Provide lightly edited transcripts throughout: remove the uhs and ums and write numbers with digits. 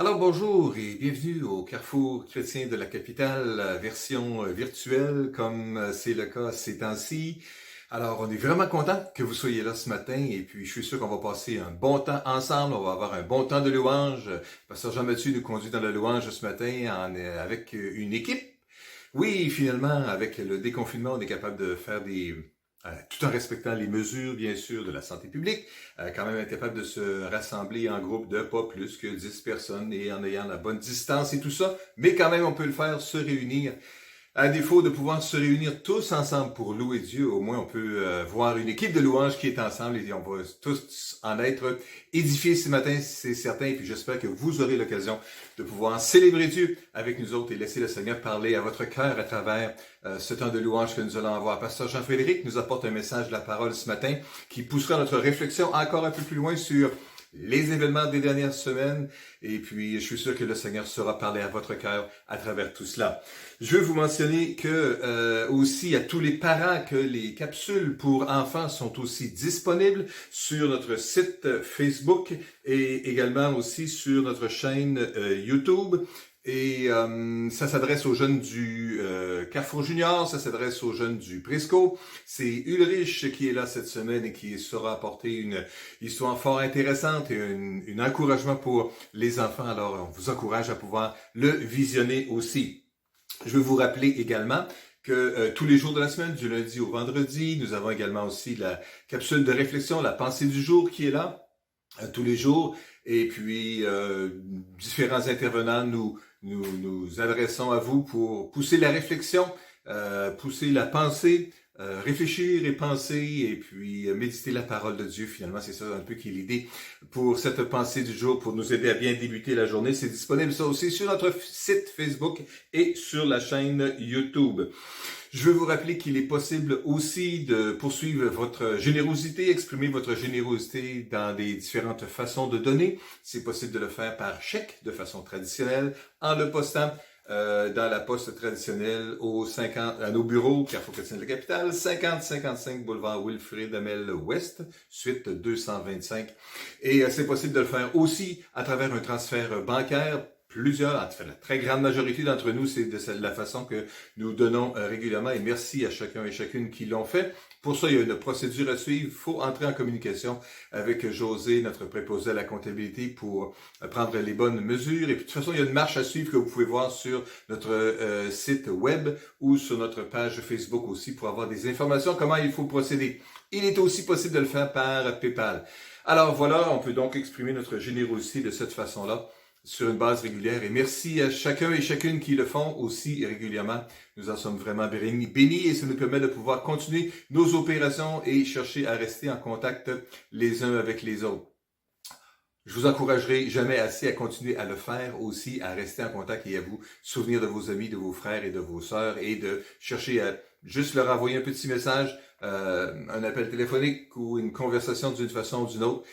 Alors bonjour et bienvenue au Carrefour chrétien de la capitale, version virtuelle comme c'est le cas ces temps-ci. Alors on est vraiment content que vous soyez là ce matin et puis je suis sûr qu'on va passer un bon temps ensemble, on va avoir un bon temps de louange. Pasteur Jean-Mathieu nous conduit dans la louange ce matin avec une équipe. Oui, finalement, avec le déconfinement, on est capable de faire tout en respectant les mesures, bien sûr, de la santé publique, quand même être capable de se rassembler en groupe de pas plus que 10 personnes et en ayant la bonne distance et tout ça, mais quand même, on peut le faire, se réunir. À défaut de pouvoir se réunir tous ensemble pour louer Dieu, au moins on peut voir une équipe de louanges qui est ensemble et on va tous en être édifiés ce matin, c'est certain. Et puis j'espère que vous aurez l'occasion de pouvoir célébrer Dieu avec nous autres et laisser le Seigneur parler à votre cœur à travers ce temps de louange que nous allons avoir. Pasteur Jean-Frédéric nous apporte un message de la parole ce matin qui poussera notre réflexion encore un peu plus loin sur les événements des dernières semaines, et puis je suis sûr que le Seigneur saura parler à votre cœur à travers tout cela. Je veux vous mentionner que aussi à tous les parents que les capsules pour enfants sont aussi disponibles sur notre site Facebook et également aussi sur notre chaîne YouTube. Et ça s'adresse aux jeunes du Carrefour Junior, ça s'adresse aux jeunes du Prisco. C'est Ulrich qui est là cette semaine et qui saura apporter une histoire fort intéressante et un encouragement pour les enfants. Alors, on vous encourage à pouvoir le visionner aussi. Je veux vous rappeler également que tous les jours de la semaine, du lundi au vendredi, nous avons également aussi la capsule de réflexion, la pensée du jour qui est là tous les jours. Et puis, différents intervenants nous adressons à vous pour pousser la réflexion, pousser la pensée, réfléchir et penser et puis méditer la parole de Dieu. Finalement, c'est ça un peu qui est l'idée pour cette pensée du jour, pour nous aider à bien débuter la journée. C'est disponible ça aussi sur notre site Facebook et sur la chaîne YouTube. Je veux vous rappeler qu'il est possible aussi de poursuivre votre générosité, exprimer votre générosité dans des différentes façons de donner. C'est possible de le faire par chèque de façon traditionnelle en le postant dans la poste traditionnelle à nos bureaux, Carrefour chrétien de la capitale, 50-55 boulevard Wilfrid Amel Ouest, suite 225. Et c'est possible de le faire aussi à travers un transfert bancaire. En fait, la très grande majorité d'entre nous, c'est de la façon que nous donnons régulièrement et merci à chacun et chacune qui l'ont fait. Pour ça, il y a une procédure à suivre. Il faut entrer en communication avec José, notre préposé à la comptabilité, pour prendre les bonnes mesures. Et puis, de toute façon, il y a une marche à suivre que vous pouvez voir sur notre site web ou sur notre page Facebook aussi pour avoir des informations comment il faut procéder. Il est aussi possible de le faire par PayPal. Alors voilà, on peut donc exprimer notre générosité de cette façon-là sur une base régulière. Et merci à chacun et chacune qui le font aussi régulièrement. Nous en sommes vraiment bénis et ça nous permet de pouvoir continuer nos opérations et chercher à rester en contact les uns avec les autres. Je vous encouragerai jamais assez à continuer à le faire aussi, à rester en contact et à vous souvenir de vos amis, de vos frères et de vos sœurs et de chercher à juste leur envoyer un petit message, un appel téléphonique ou une conversation d'une façon ou d'une autre.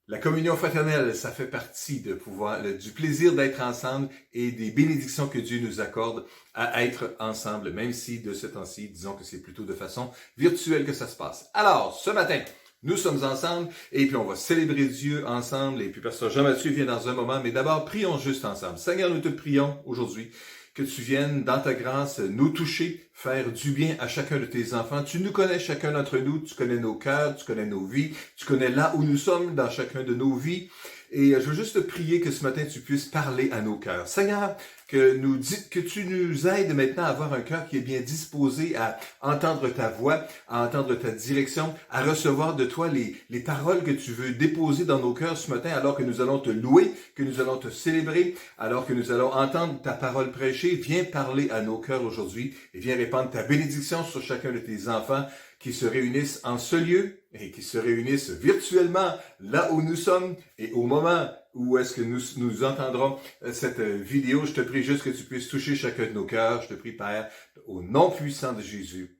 La communion fraternelle, ça fait partie du plaisir d'être ensemble et des bénédictions que Dieu nous accorde à être ensemble, même si de ce temps-ci, disons que c'est plutôt de façon virtuelle que ça se passe. Alors, ce matin, nous sommes ensemble et puis on va célébrer Dieu ensemble et puis Pasteur Jean-Mathieu vient dans un moment, mais d'abord, prions juste ensemble. Seigneur, nous te prions aujourd'hui que tu viennes dans ta grâce nous toucher, faire du bien à chacun de tes enfants. Tu nous connais chacun d'entre nous, tu connais nos cœurs, tu connais nos vies, tu connais là où nous sommes dans chacun de nos vies. Et je veux juste te prier que ce matin tu puisses parler à nos cœurs. Seigneur, que tu nous aides maintenant à avoir un cœur qui est bien disposé à entendre ta voix, à entendre ta direction, à recevoir de toi les paroles que tu veux déposer dans nos cœurs ce matin alors que nous allons te louer, que nous allons te célébrer, alors que nous allons entendre ta parole prêchée. Viens parler à nos cœurs aujourd'hui et viens répandre ta bénédiction sur chacun de tes enfants qui se réunissent en ce lieu et qui se réunissent virtuellement là où nous sommes et au moment où est-ce que nous entendrons cette vidéo. Je te prie juste que tu puisses toucher chacun de nos cœurs. Je te prie, Père, au nom puissant de Jésus.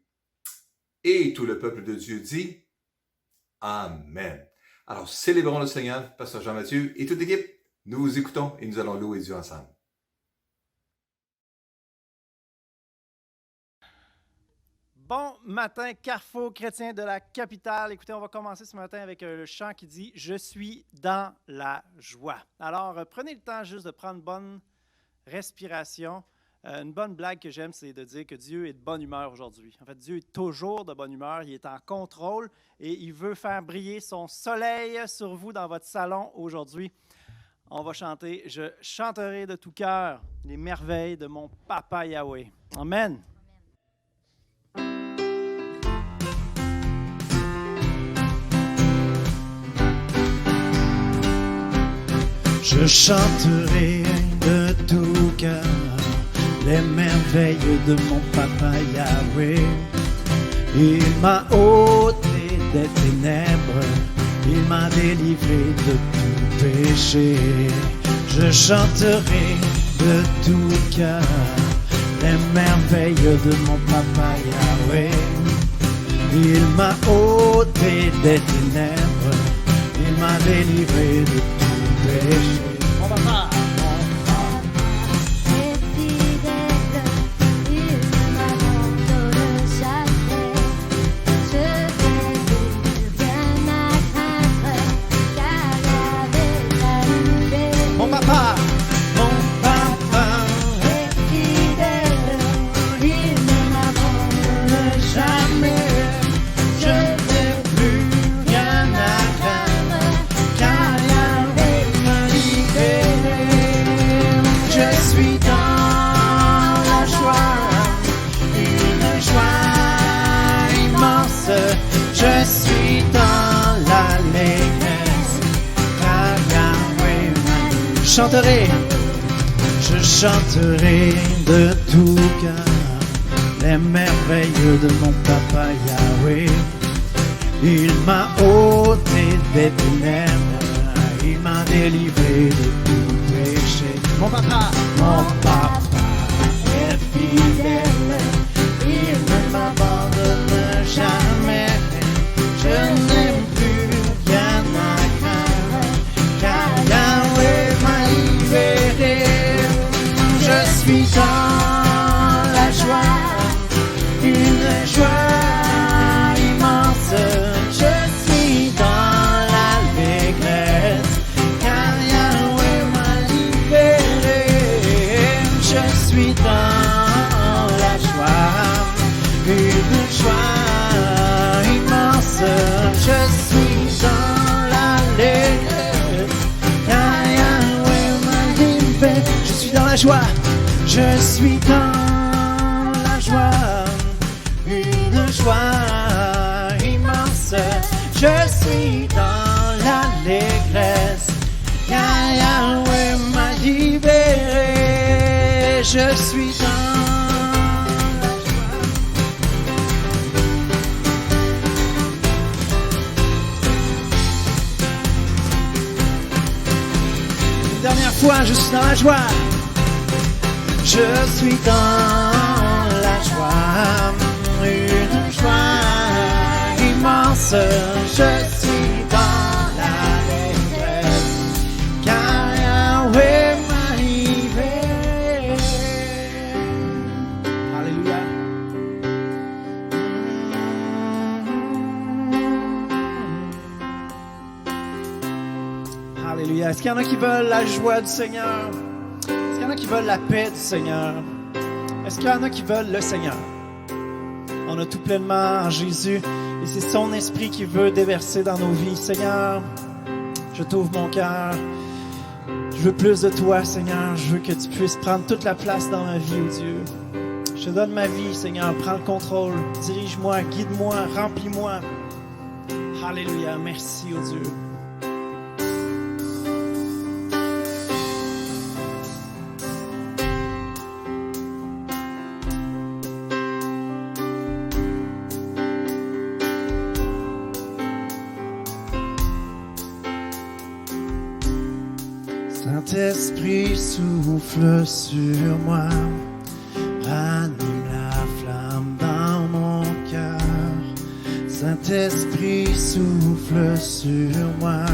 Et tout le peuple de Dieu dit Amen. Alors, célébrons le Seigneur, Pasteur Jean-Mathieu et toute l'équipe. Nous vous écoutons et nous allons louer Dieu ensemble. Bon matin, Carrefour chrétien de la capitale. Écoutez, on va commencer ce matin avec le chant qui dit « Je suis dans la joie ». Alors, prenez le temps juste de prendre une bonne respiration. Une bonne blague que j'aime, c'est de dire que Dieu est de bonne humeur aujourd'hui. En fait, Dieu est toujours de bonne humeur, il est en contrôle et il veut faire briller son soleil sur vous dans votre salon aujourd'hui. On va chanter « Je chanterai de tout cœur les merveilles de mon Papa Yahweh ». Amen. Je chanterai de tout cœur les merveilles de mon Papa Yahweh. Il m'a ôté des ténèbres, il m'a délivré de tout péché. Je chanterai de tout cœur les merveilles de mon Papa Yahweh. Il m'a ôté des ténèbres, il m'a délivré de tout péché. Mon papa, est fidèle, il ne m'abandonne jamais. Je n'ai plus rien à craindre, car avec la mon papa est fidèle, il ne m'abandonne jamais. Je n'ai plus rien à craindre, car Yahweh m'a libéré. Je suis dans la joie, une joie immense. Je suis dans l'allégresse, car Yahweh m'a libéré. Je chanterai de tout cœur les merveilles de mon Papa Yahweh. Il m'a ôté des ténèbres, il m'a délivré de tout péché. Mon papa est fidèle, il ne m'abandonne jamais. Je n'ai plus rien à craindre, car Yahweh m'a libéré. Je suis dans la joie, une joie immense. Je suis dans l'allégresse, car Yahweh m'a libéré. Je suis dans la joie, une joie immense. Je suis dans l'allégresse, car Yahweh m'a libéré. Je suis dans la joie, je suis dans la joie, une joie immense. Je suis dans l'allégresse, car Yahweh m'a libéré. Je suis dans la joie. Une dernière fois, je suis dans la joie. Je suis dans la joie, une joie immense. Je suis dans l'allégresse, car Yahweh m'a libéré. Alléluia. Alléluia. Est-ce qu'il y en a qui veulent la joie du Seigneur? Est-ce qu'il y en a qui veulent la paix du Seigneur? Est-ce qu'il y en a qui veulent le Seigneur? On a tout pleinement en Jésus et c'est son esprit qui veut déverser dans nos vies. Seigneur, je t'ouvre mon cœur. Je veux plus de toi, Seigneur. Je veux que tu puisses prendre toute la place dans ma vie, oh Dieu. Je te donne ma vie, Seigneur. Prends le contrôle. Dirige-moi, guide-moi, remplis-moi. Alléluia. Merci, oh Dieu. Saint-Esprit, souffle sur moi, ranime la flamme dans mon cœur. Saint-Esprit, souffle sur moi.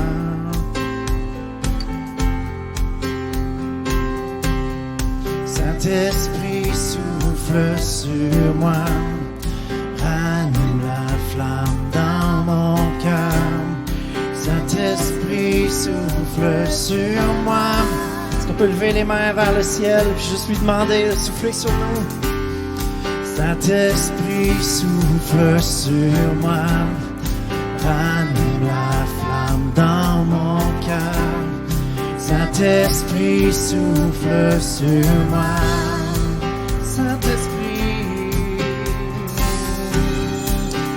Saint-Esprit, souffle sur moi, souffle sur moi. Est-ce qu'on peut lever les mains vers le ciel puis juste lui demander de souffler sur nous? Saint-Esprit, souffle sur moi. Ranime la flamme dans mon cœur. Saint-Esprit, souffle sur moi.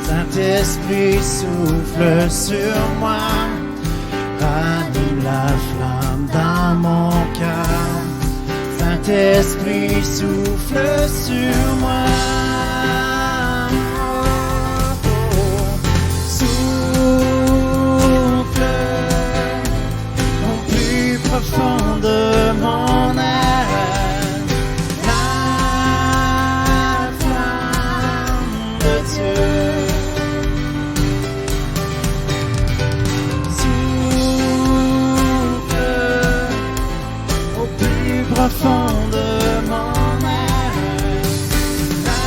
Saint-Esprit, souffle sur moi. Ranime la flamme dans mon cœur. Saint-Esprit, souffle sur moi. Souffle au plus profond de mon être. La flamme de Dieu. Souffle au plus profond de mon être. La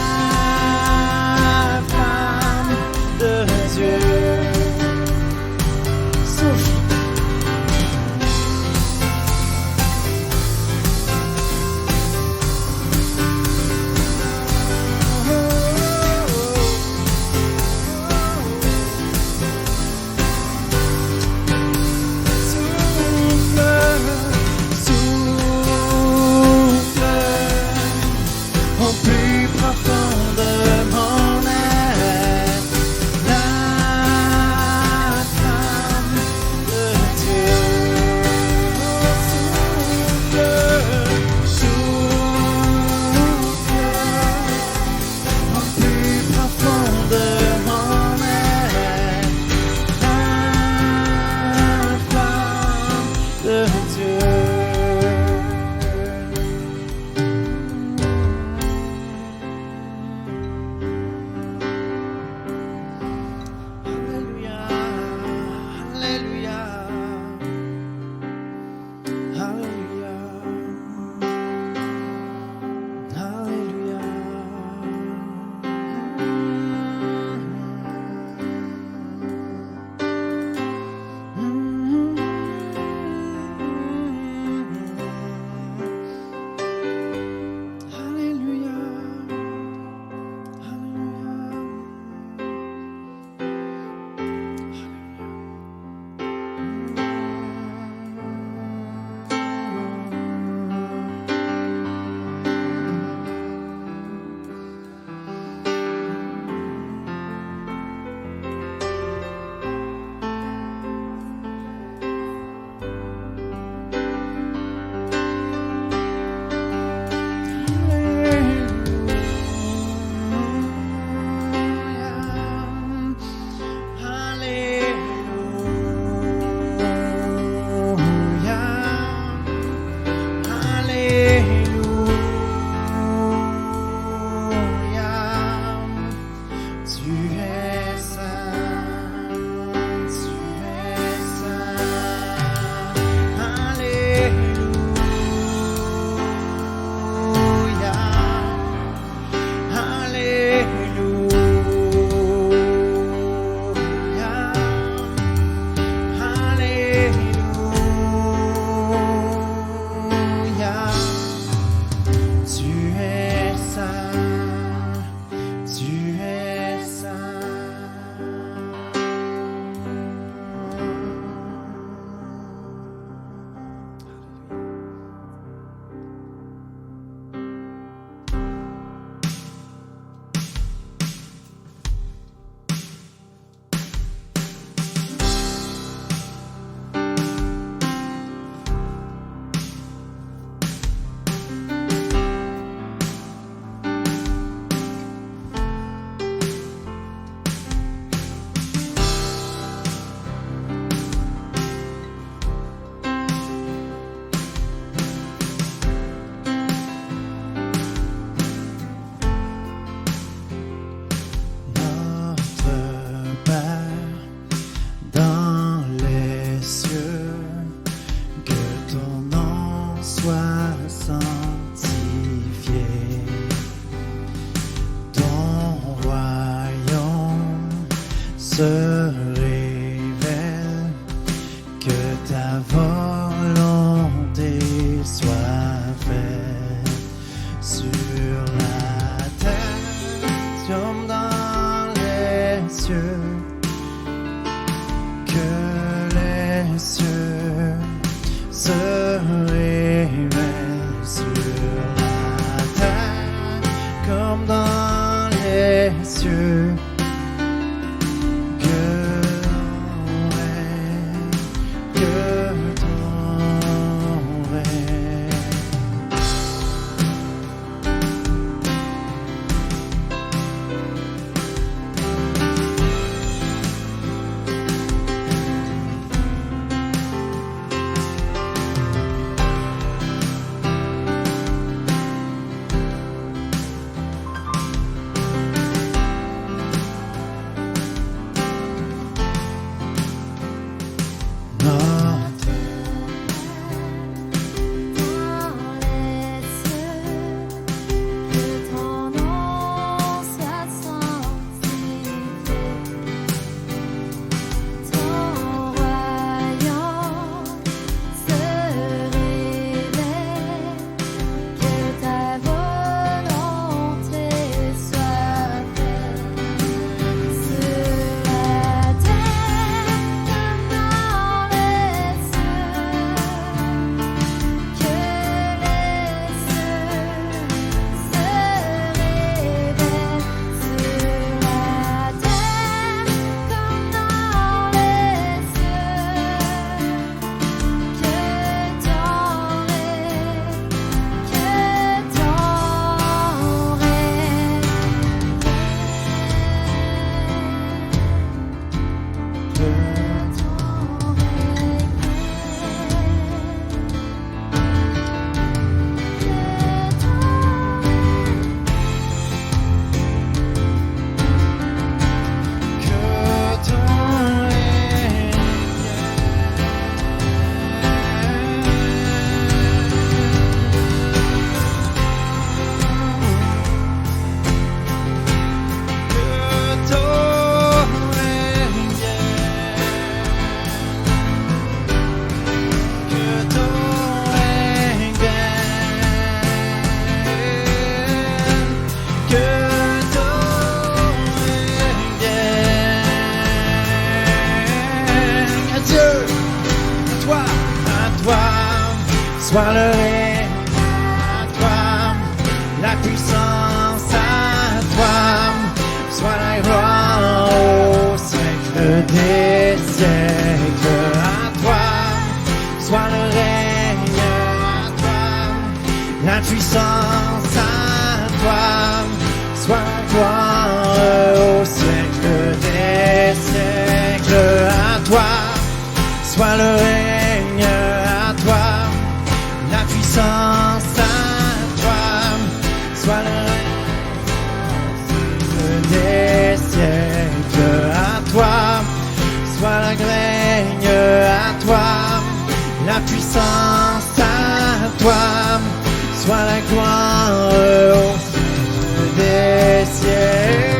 cieux se révèle sur la terre comme dans les cieux. Que ton règne, que ton règne. Soit le règne à toi, la puissance à toi, soit la gloire au siècle des siècles à toi, soit le règne à toi, la puissance à toi, soit la gloire au siècle des siècles à toi, soit le règne à toi. La puissance à toi, soit le règne des siècles à toi, soit la règne à toi, la puissance à toi, soit la gloire au siècle des siècles.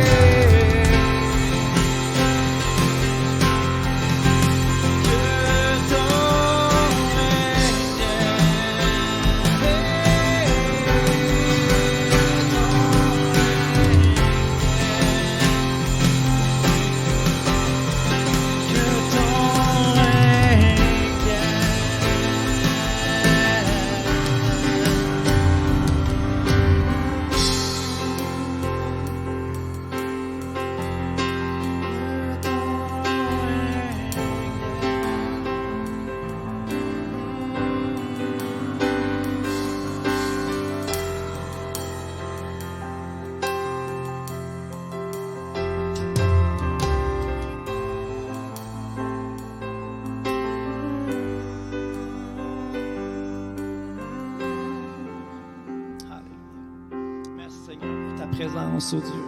Présence, oh Dieu.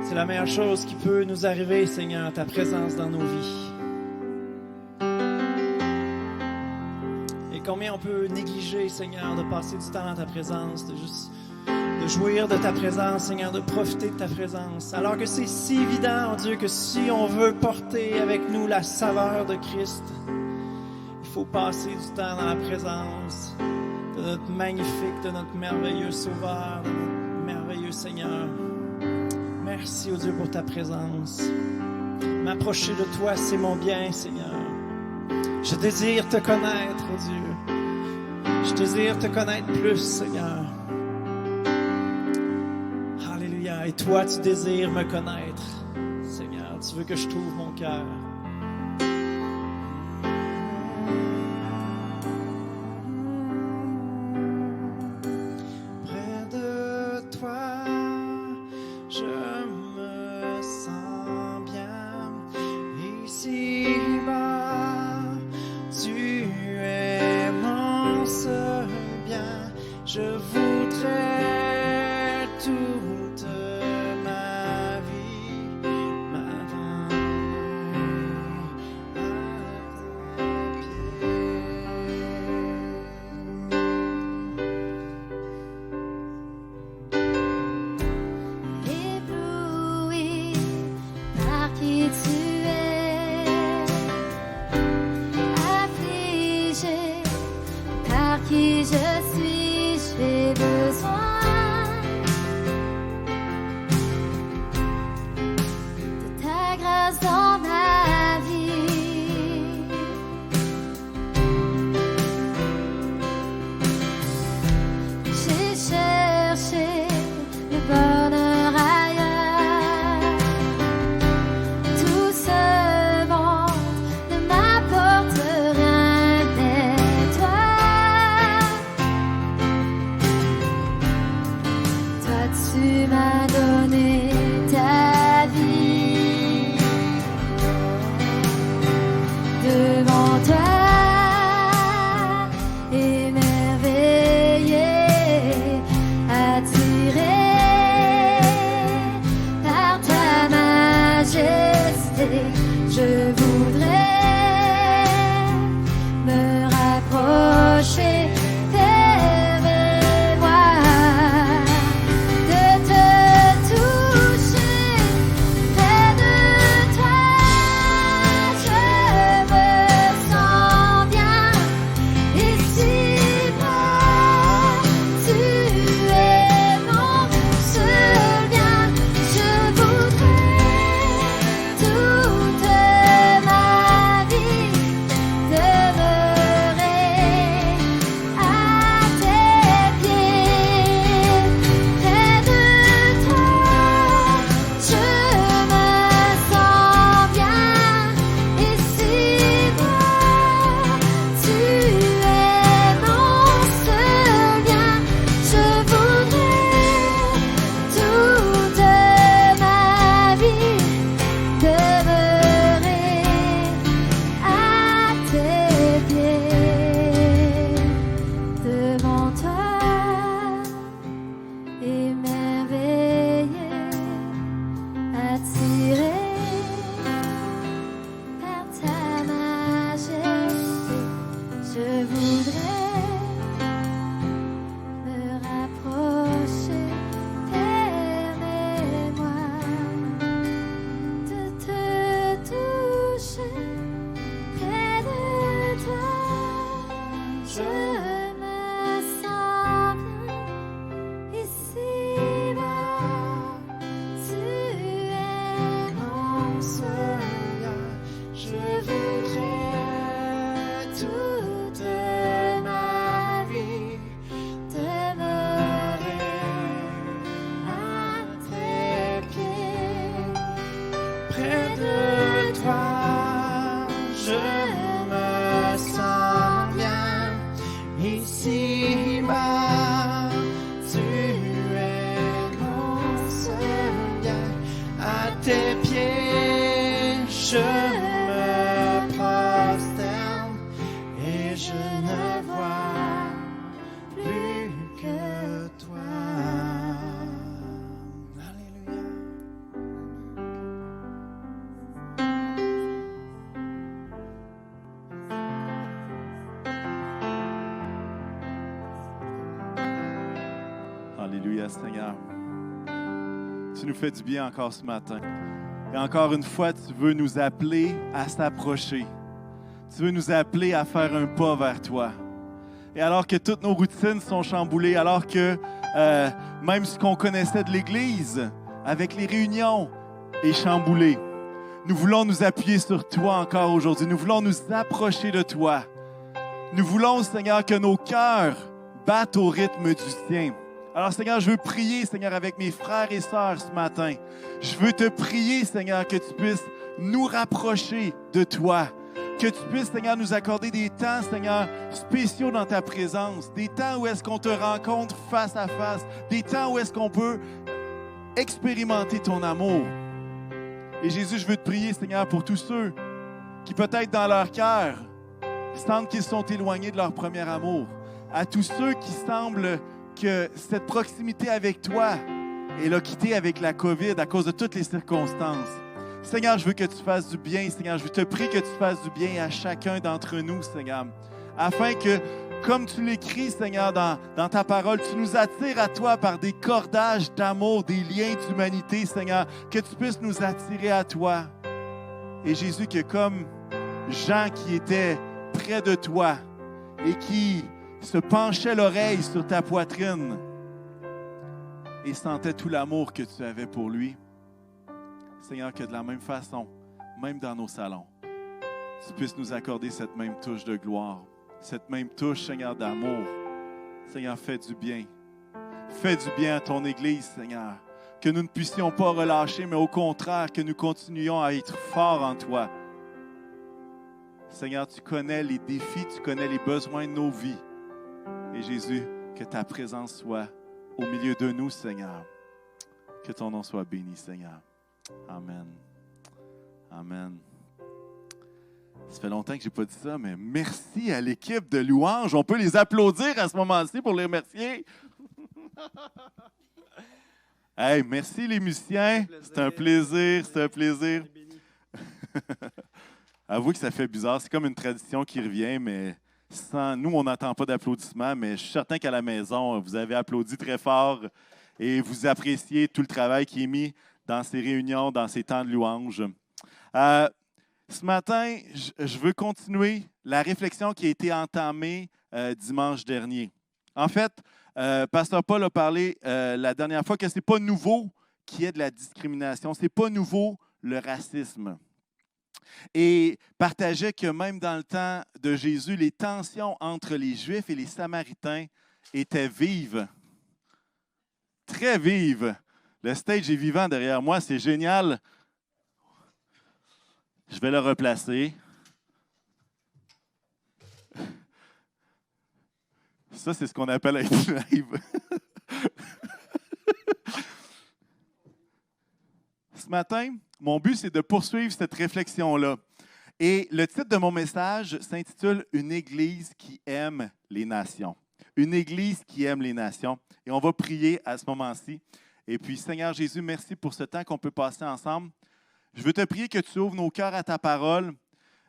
C'est la meilleure chose qui peut nous arriver, Seigneur, ta présence dans nos vies. Et combien on peut négliger, Seigneur, de passer du temps dans ta présence, de jouir de ta présence, Seigneur, de profiter de ta présence. Alors que c'est si évident, oh Dieu, que si on veut porter avec nous la saveur de Christ, il faut passer du temps dans la présence de notre magnifique, de notre merveilleux Sauveur, de notre merveilleux Seigneur. Merci, oh Dieu, pour ta présence. M'approcher de toi, c'est mon bien, Seigneur. Je désire te connaître, oh Dieu. Je désire te connaître plus, Seigneur. Alléluia. Et toi, tu désires me connaître, Seigneur. Tu veux que je t'ouvre mon cœur. Près de toi, je me sens bien. Ici-bas, tu es mon seul bien. Je voudrais toute ma vie m'abandonner à tes pieds. Ébloui par qui tu es, affligé par qui je suis, j'ai besoin de ta grâce dans ma vie. J'ai cherché le bonheur ailleurs. Tout ce monde ne m'apporte rien, mais toi, tu m'as donné ta vie. Devant toi, émerveillé, attiré par ta majesté, je voudrais me rapprocher, permets-moi de te toucher. Près de toi, je me sens bien. Ici-bas, tu es mon seul bien. Je voudrais toute ma vie demeurer à tes pieds. Près de toi, je me sens bien. Ici-bas, tu es mon seul bien. Je voudrais toute ma vie demeurer à tes pieds. Devant toi, émerveillé, attiré par ta majesté, je voudrais me rapprocher. Permets-moi de te toucher. Près de toi, je me sens bien. Ici-bas, tu es mon seul bien. Je voudrais toute ma vie Demeurer à tes pieds. près de toi. Je me sens bien. Ici-bas, tu es mon seul bien. À tes pieds, je me prosterne et je ne vois plus que toi. Alléluia. Alléluia, Seigneur. Tu nous fais du bien encore ce matin. Et encore une fois, tu veux nous appeler à s'approcher. Tu veux nous appeler à faire un pas vers toi. Et alors que toutes nos routines sont chamboulées, alors que même ce qu'on connaissait de l'Église, avec les réunions, est chamboulé. Nous voulons nous appuyer sur toi encore aujourd'hui. Nous voulons nous approcher de toi. Nous voulons, Seigneur, que nos cœurs battent au rythme du tien. Alors, Seigneur, je veux prier, Seigneur, avec mes frères et sœurs ce matin. Je veux te prier, Seigneur, que tu puisses nous rapprocher de toi. Que tu puisses, Seigneur, nous accorder des temps, Seigneur, spéciaux dans ta présence. Des temps où est-ce qu'on te rencontre face à face. Des temps où est-ce qu'on peut expérimenter ton amour. Et Jésus, je veux te prier, Seigneur, pour tous ceux qui peut-être dans leur cœur sentent qu'ils sont éloignés de leur premier amour. À tous ceux qui semblent que cette proximité avec toi est quitté avec la COVID à cause de toutes les circonstances. Seigneur, je veux que tu fasses du bien. Seigneur, je te prie que tu fasses du bien à chacun d'entre nous, Seigneur, afin que, comme tu l'écris, Seigneur, dans ta parole, tu nous attires à toi par des cordages d'amour, des liens d'humanité, Seigneur, que tu puisses nous attirer à toi. Et Jésus, que comme Jean qui était près de toi et qui se penchait l'oreille sur ta poitrine et sentait tout l'amour que tu avais pour lui, Seigneur, que de la même façon, même dans nos salons, tu puisses nous accorder cette même touche de gloire, cette même touche, Seigneur, d'amour. Seigneur, fais du bien. Fais du bien à ton Église, Seigneur. Que nous ne puissions pas relâcher, mais au contraire, que nous continuions à être forts en toi. Seigneur, tu connais les défis, tu connais les besoins de nos vies. Et Jésus, que ta présence soit au milieu de nous, Seigneur. Que ton nom soit béni, Seigneur. Amen. Amen. Ça fait longtemps que je n'ai pas dit ça, mais merci à l'équipe de louanges. On peut les applaudir à ce moment-ci pour les remercier. Hey, merci les musiciens. C'est un plaisir, c'est un plaisir. Avouez que ça fait bizarre. C'est comme une tradition qui revient, mais nous, on n'entend pas d'applaudissements, mais je suis certain qu'à la maison, vous avez applaudi très fort et vous appréciez tout le travail qui est mis dans ces réunions, dans ces temps de louange. Ce matin, je veux continuer la réflexion qui a été entamée dimanche dernier. En fait, Pasteur Paul a parlé la dernière fois que ce n'est pas nouveau qu'il y ait de la discrimination, ce n'est pas nouveau le racisme. Et partageait que même dans le temps de Jésus, les tensions entre les Juifs et les Samaritains étaient vives, très vives. Le stage est vivant derrière moi, c'est génial. Je vais le replacer. Ça, c'est ce qu'on appelle être live. Ce matin, mon but, c'est de poursuivre cette réflexion-là. Et le titre de mon message s'intitule « Une Église qui aime les nations ». Une Église qui aime les nations. Et on va prier à ce moment-ci. Et puis, Seigneur Jésus, merci pour ce temps qu'on peut passer ensemble. Je veux te prier que tu ouvres nos cœurs à ta parole.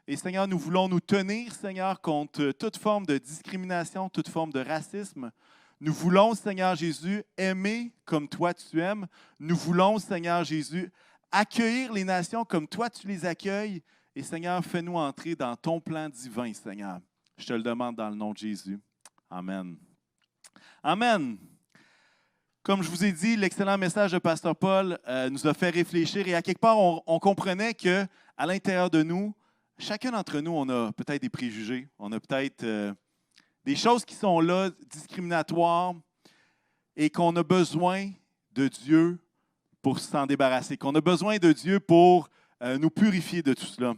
Et Seigneur, nous voulons nous tenir, Seigneur, contre toute forme de discrimination, toute forme de racisme. Nous voulons, Seigneur Jésus, aimer comme toi tu aimes. Nous voulons, Seigneur Jésus, accueillir les nations comme toi tu les accueilles. Et Seigneur, fais-nous entrer dans ton plan divin, Seigneur. Je te le demande dans le nom de Jésus. Amen. Amen. Comme je vous ai dit, l'excellent message de Pasteur Paul nous a fait réfléchir et à quelque part, on comprenait qu'à l'intérieur de nous, chacun d'entre nous, on a peut-être des préjugés, on a peut-être des choses qui sont là, discriminatoires, et qu'on a besoin de Dieu pour s'en débarrasser, qu'on a besoin de Dieu pour nous purifier de tout cela.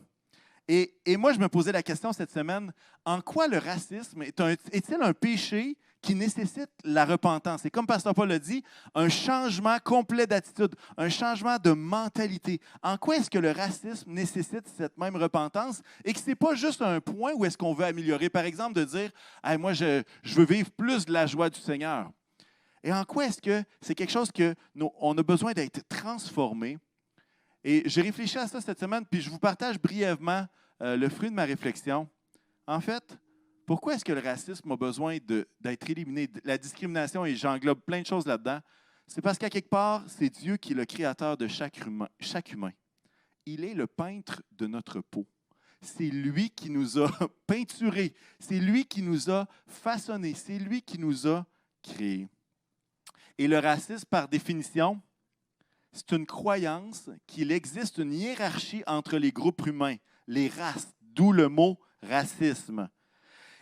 Et moi, je me posais la question cette semaine, en quoi le racisme est-il un péché qui nécessite la repentance? Et comme Pasteur Paul l'a dit, un changement complet d'attitude, un changement de mentalité. En quoi est-ce que le racisme nécessite cette même repentance et que ce n'est pas juste un point où est-ce qu'on veut améliorer? Par exemple, de dire hey, « moi, je veux vivre plus de la joie du Seigneur ». Et en quoi est-ce que c'est quelque chose qu'on a besoin d'être transformé? Et j'ai réfléchi à ça cette semaine, puis je vous partage brièvement le fruit de ma réflexion. En fait, pourquoi est-ce que le racisme a besoin d'être éliminé? La discrimination, et j'englobe plein de choses là-dedans, c'est parce qu'à quelque part, c'est Dieu qui est le créateur de chaque humain. Il est le peintre de notre peau. C'est lui qui nous a peinturés. C'est lui qui nous a façonnés. C'est lui qui nous a créés. Et le racisme, par définition, c'est une croyance qu'il existe une hiérarchie entre les groupes humains, les races, d'où le mot racisme.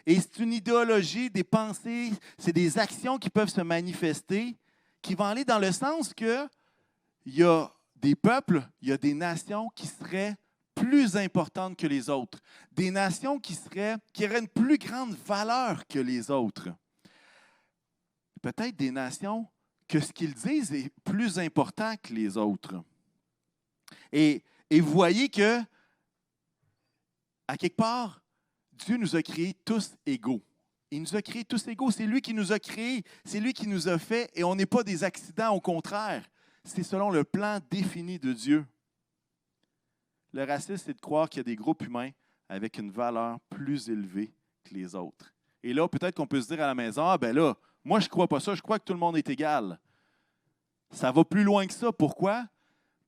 Et c'est une idéologie, des pensées, c'est des actions qui peuvent se manifester, qui vont aller dans le sens que il y a des peuples, il y a des nations qui seraient plus importantes que les autres, des nations qui auraient une plus grande valeur que les autres. Peut-être des nations que ce qu'ils disent est plus important que les autres. Et vous voyez que, à quelque part, Dieu nous a créés tous égaux. Il nous a créés tous égaux. C'est lui qui nous a créés, c'est lui qui nous a fait, et on n'est pas des accidents, au contraire. C'est selon le plan défini de Dieu. Le racisme, c'est de croire qu'il y a des groupes humains avec une valeur plus élevée que les autres. Et là, peut-être qu'on peut se dire à la maison, ah ben là, moi je ne crois pas ça, je crois que tout le monde est égal. Ça va plus loin que ça. Pourquoi?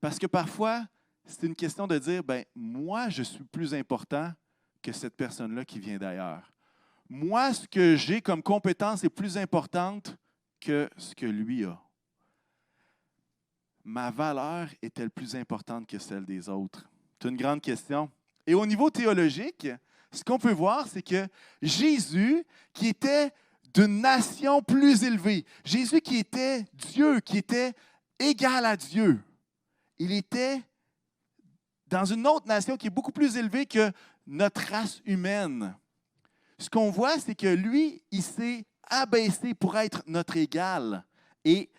Parce que parfois, c'est une question de dire, ben moi, je suis plus important que cette personne-là qui vient d'ailleurs. Moi, ce que j'ai comme compétence est plus importante que ce que lui a. Ma valeur est-elle plus importante que celle des autres? C'est une grande question. Et au niveau théologique, ce qu'on peut voir, c'est que Jésus, qui était d'une nation plus élevée, Jésus qui était Dieu, qui était égal à Dieu, il était dans une autre nation qui est beaucoup plus élevée que notre race humaine. Ce qu'on voit, c'est que lui, il s'est abaissé pour être notre égal. Et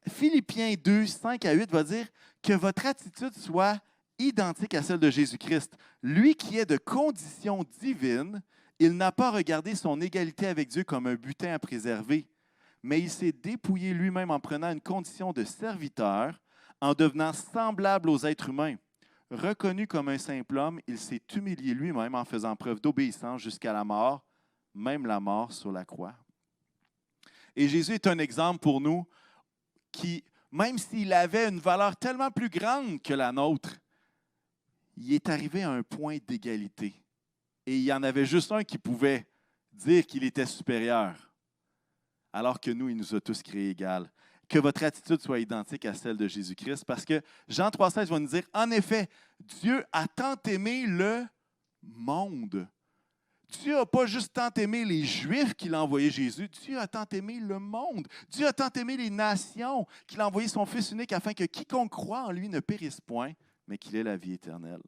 Philippiens 2, 5 à 8 va dire que votre attitude soit identique à celle de Jésus-Christ. Lui qui est de condition divine, il n'a pas regardé son égalité avec Dieu comme un butin à préserver, mais il s'est dépouillé lui-même en prenant une condition de serviteur, en devenant semblable aux êtres humains. Reconnu comme un simple homme, il s'est humilié lui-même en faisant preuve d'obéissance jusqu'à la mort, même la mort sur la croix. Et Jésus est un exemple pour nous qui, même s'il avait une valeur tellement plus grande que la nôtre, il est arrivé à un point d'égalité. Et il y en avait juste un qui pouvait dire qu'il était supérieur, alors que nous, il nous a tous créés égales. Que votre attitude soit identique à celle de Jésus-Christ, parce que Jean 3,16 va nous dire, en effet, Dieu a tant aimé le monde. Dieu n'a pas juste tant aimé les Juifs qu'il a envoyé Jésus, Dieu a tant aimé le monde. Dieu a tant aimé les nations qu'il a envoyé son Fils unique afin que quiconque croit en lui ne périsse point, mais qu'il ait la vie éternelle.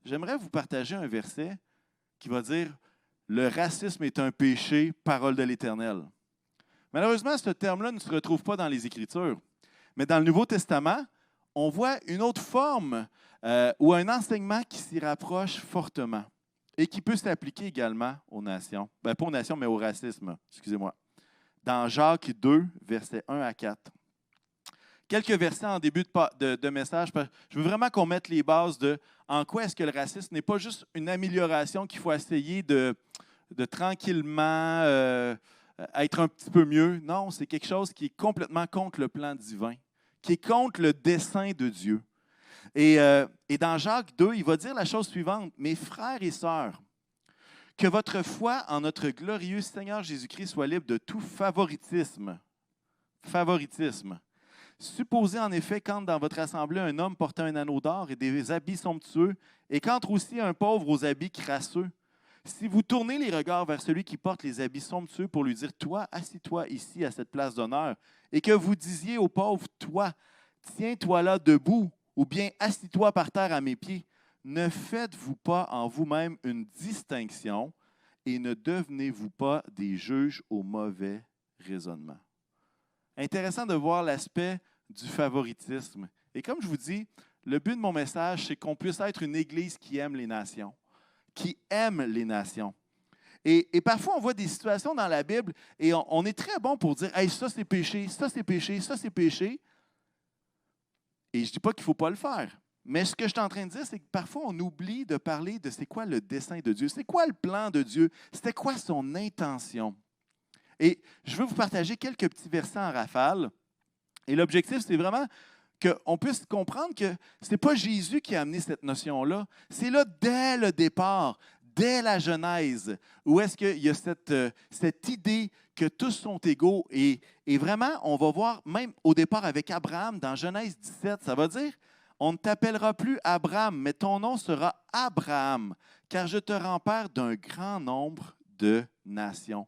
J'aimerais vous partager un verset qui va dire « Le racisme est un péché, parole de l'Éternel ». Malheureusement, ce terme-là ne se retrouve pas dans les Écritures. Mais dans le Nouveau Testament, on voit une autre forme ou un enseignement qui s'y rapproche fortement et qui peut s'appliquer également aux nations. Pas aux nations, mais au racisme, excusez-moi. Dans Jacques 2, versets 1 à 4. Quelques versets en début de message. Je veux vraiment qu'on mette les bases de en quoi est-ce que le racisme n'est pas juste une amélioration qu'il faut essayer de tranquillement être un petit peu mieux. Non, c'est quelque chose qui est complètement contre le plan divin, qui est contre le dessein de Dieu. Et dans Jacques 2, il va dire la chose suivante. « Mes frères et sœurs, que votre foi en notre glorieux Seigneur Jésus-Christ soit libre de tout favoritisme. » Favoritisme. Supposez en effet qu'entre dans votre assemblée un homme portant un anneau d'or et des habits somptueux, et qu'entre aussi un pauvre aux habits crasseux. Si vous tournez les regards vers celui qui porte les habits somptueux pour lui dire « Toi, assis-toi ici à cette place d'honneur », et que vous disiez au pauvre « Toi, tiens-toi là debout », ou bien « Assis-toi par terre à mes pieds », ne faites-vous pas en vous-même une distinction et ne devenez-vous pas des juges au mauvais raisonnement. Intéressant de voir l'aspect du favoritisme. Et comme je vous dis, le but de mon message, c'est qu'on puisse être une Église qui aime les nations, qui aime les nations. Et parfois, on voit des situations dans la Bible et on est très bon pour dire « Hey, ça c'est péché, ça c'est péché, ça c'est péché ». Et je ne dis pas qu'il ne faut pas le faire. Mais ce que je suis en train de dire, c'est que parfois, on oublie de parler de c'est quoi le dessein de Dieu, c'est quoi le plan de Dieu, c'était quoi son intention. Et je veux vous partager quelques petits versets en rafale. Et l'objectif, c'est vraiment qu'on puisse comprendre que ce n'est pas Jésus qui a amené cette notion-là. C'est là dès le départ. dès la Genèse, où est-ce qu'il y a cette idée que tous sont égaux. Et vraiment, on va voir, même au départ avec Abraham, dans Genèse 17, ça va dire, on ne t'appellera plus Abraham, mais ton nom sera Abraham, car je te rends père d'un grand nombre de nations.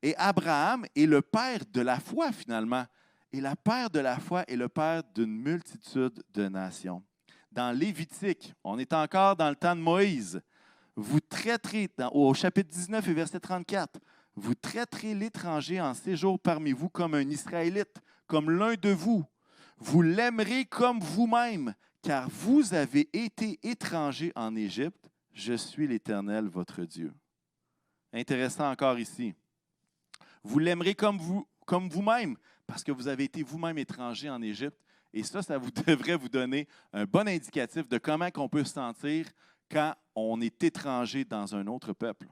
Et Abraham est le père de la foi, finalement. Et le père de la foi est le père d'une multitude de nations. Dans Lévitique, on est encore dans le temps de Moïse, vous traiterez, au chapitre 19 et verset 34, vous traiterez l'étranger en séjour parmi vous comme un Israélite, comme l'un de vous. Vous l'aimerez comme vous-même, car vous avez été étrangers en Égypte. Je suis l'Éternel, votre Dieu. Intéressant encore ici. Vous l'aimerez comme vous-même, parce que vous avez été vous-même étranger en Égypte. Et ça vous devrait vous donner un bon indicatif de comment on peut se sentir quand on est étranger dans un autre peuple.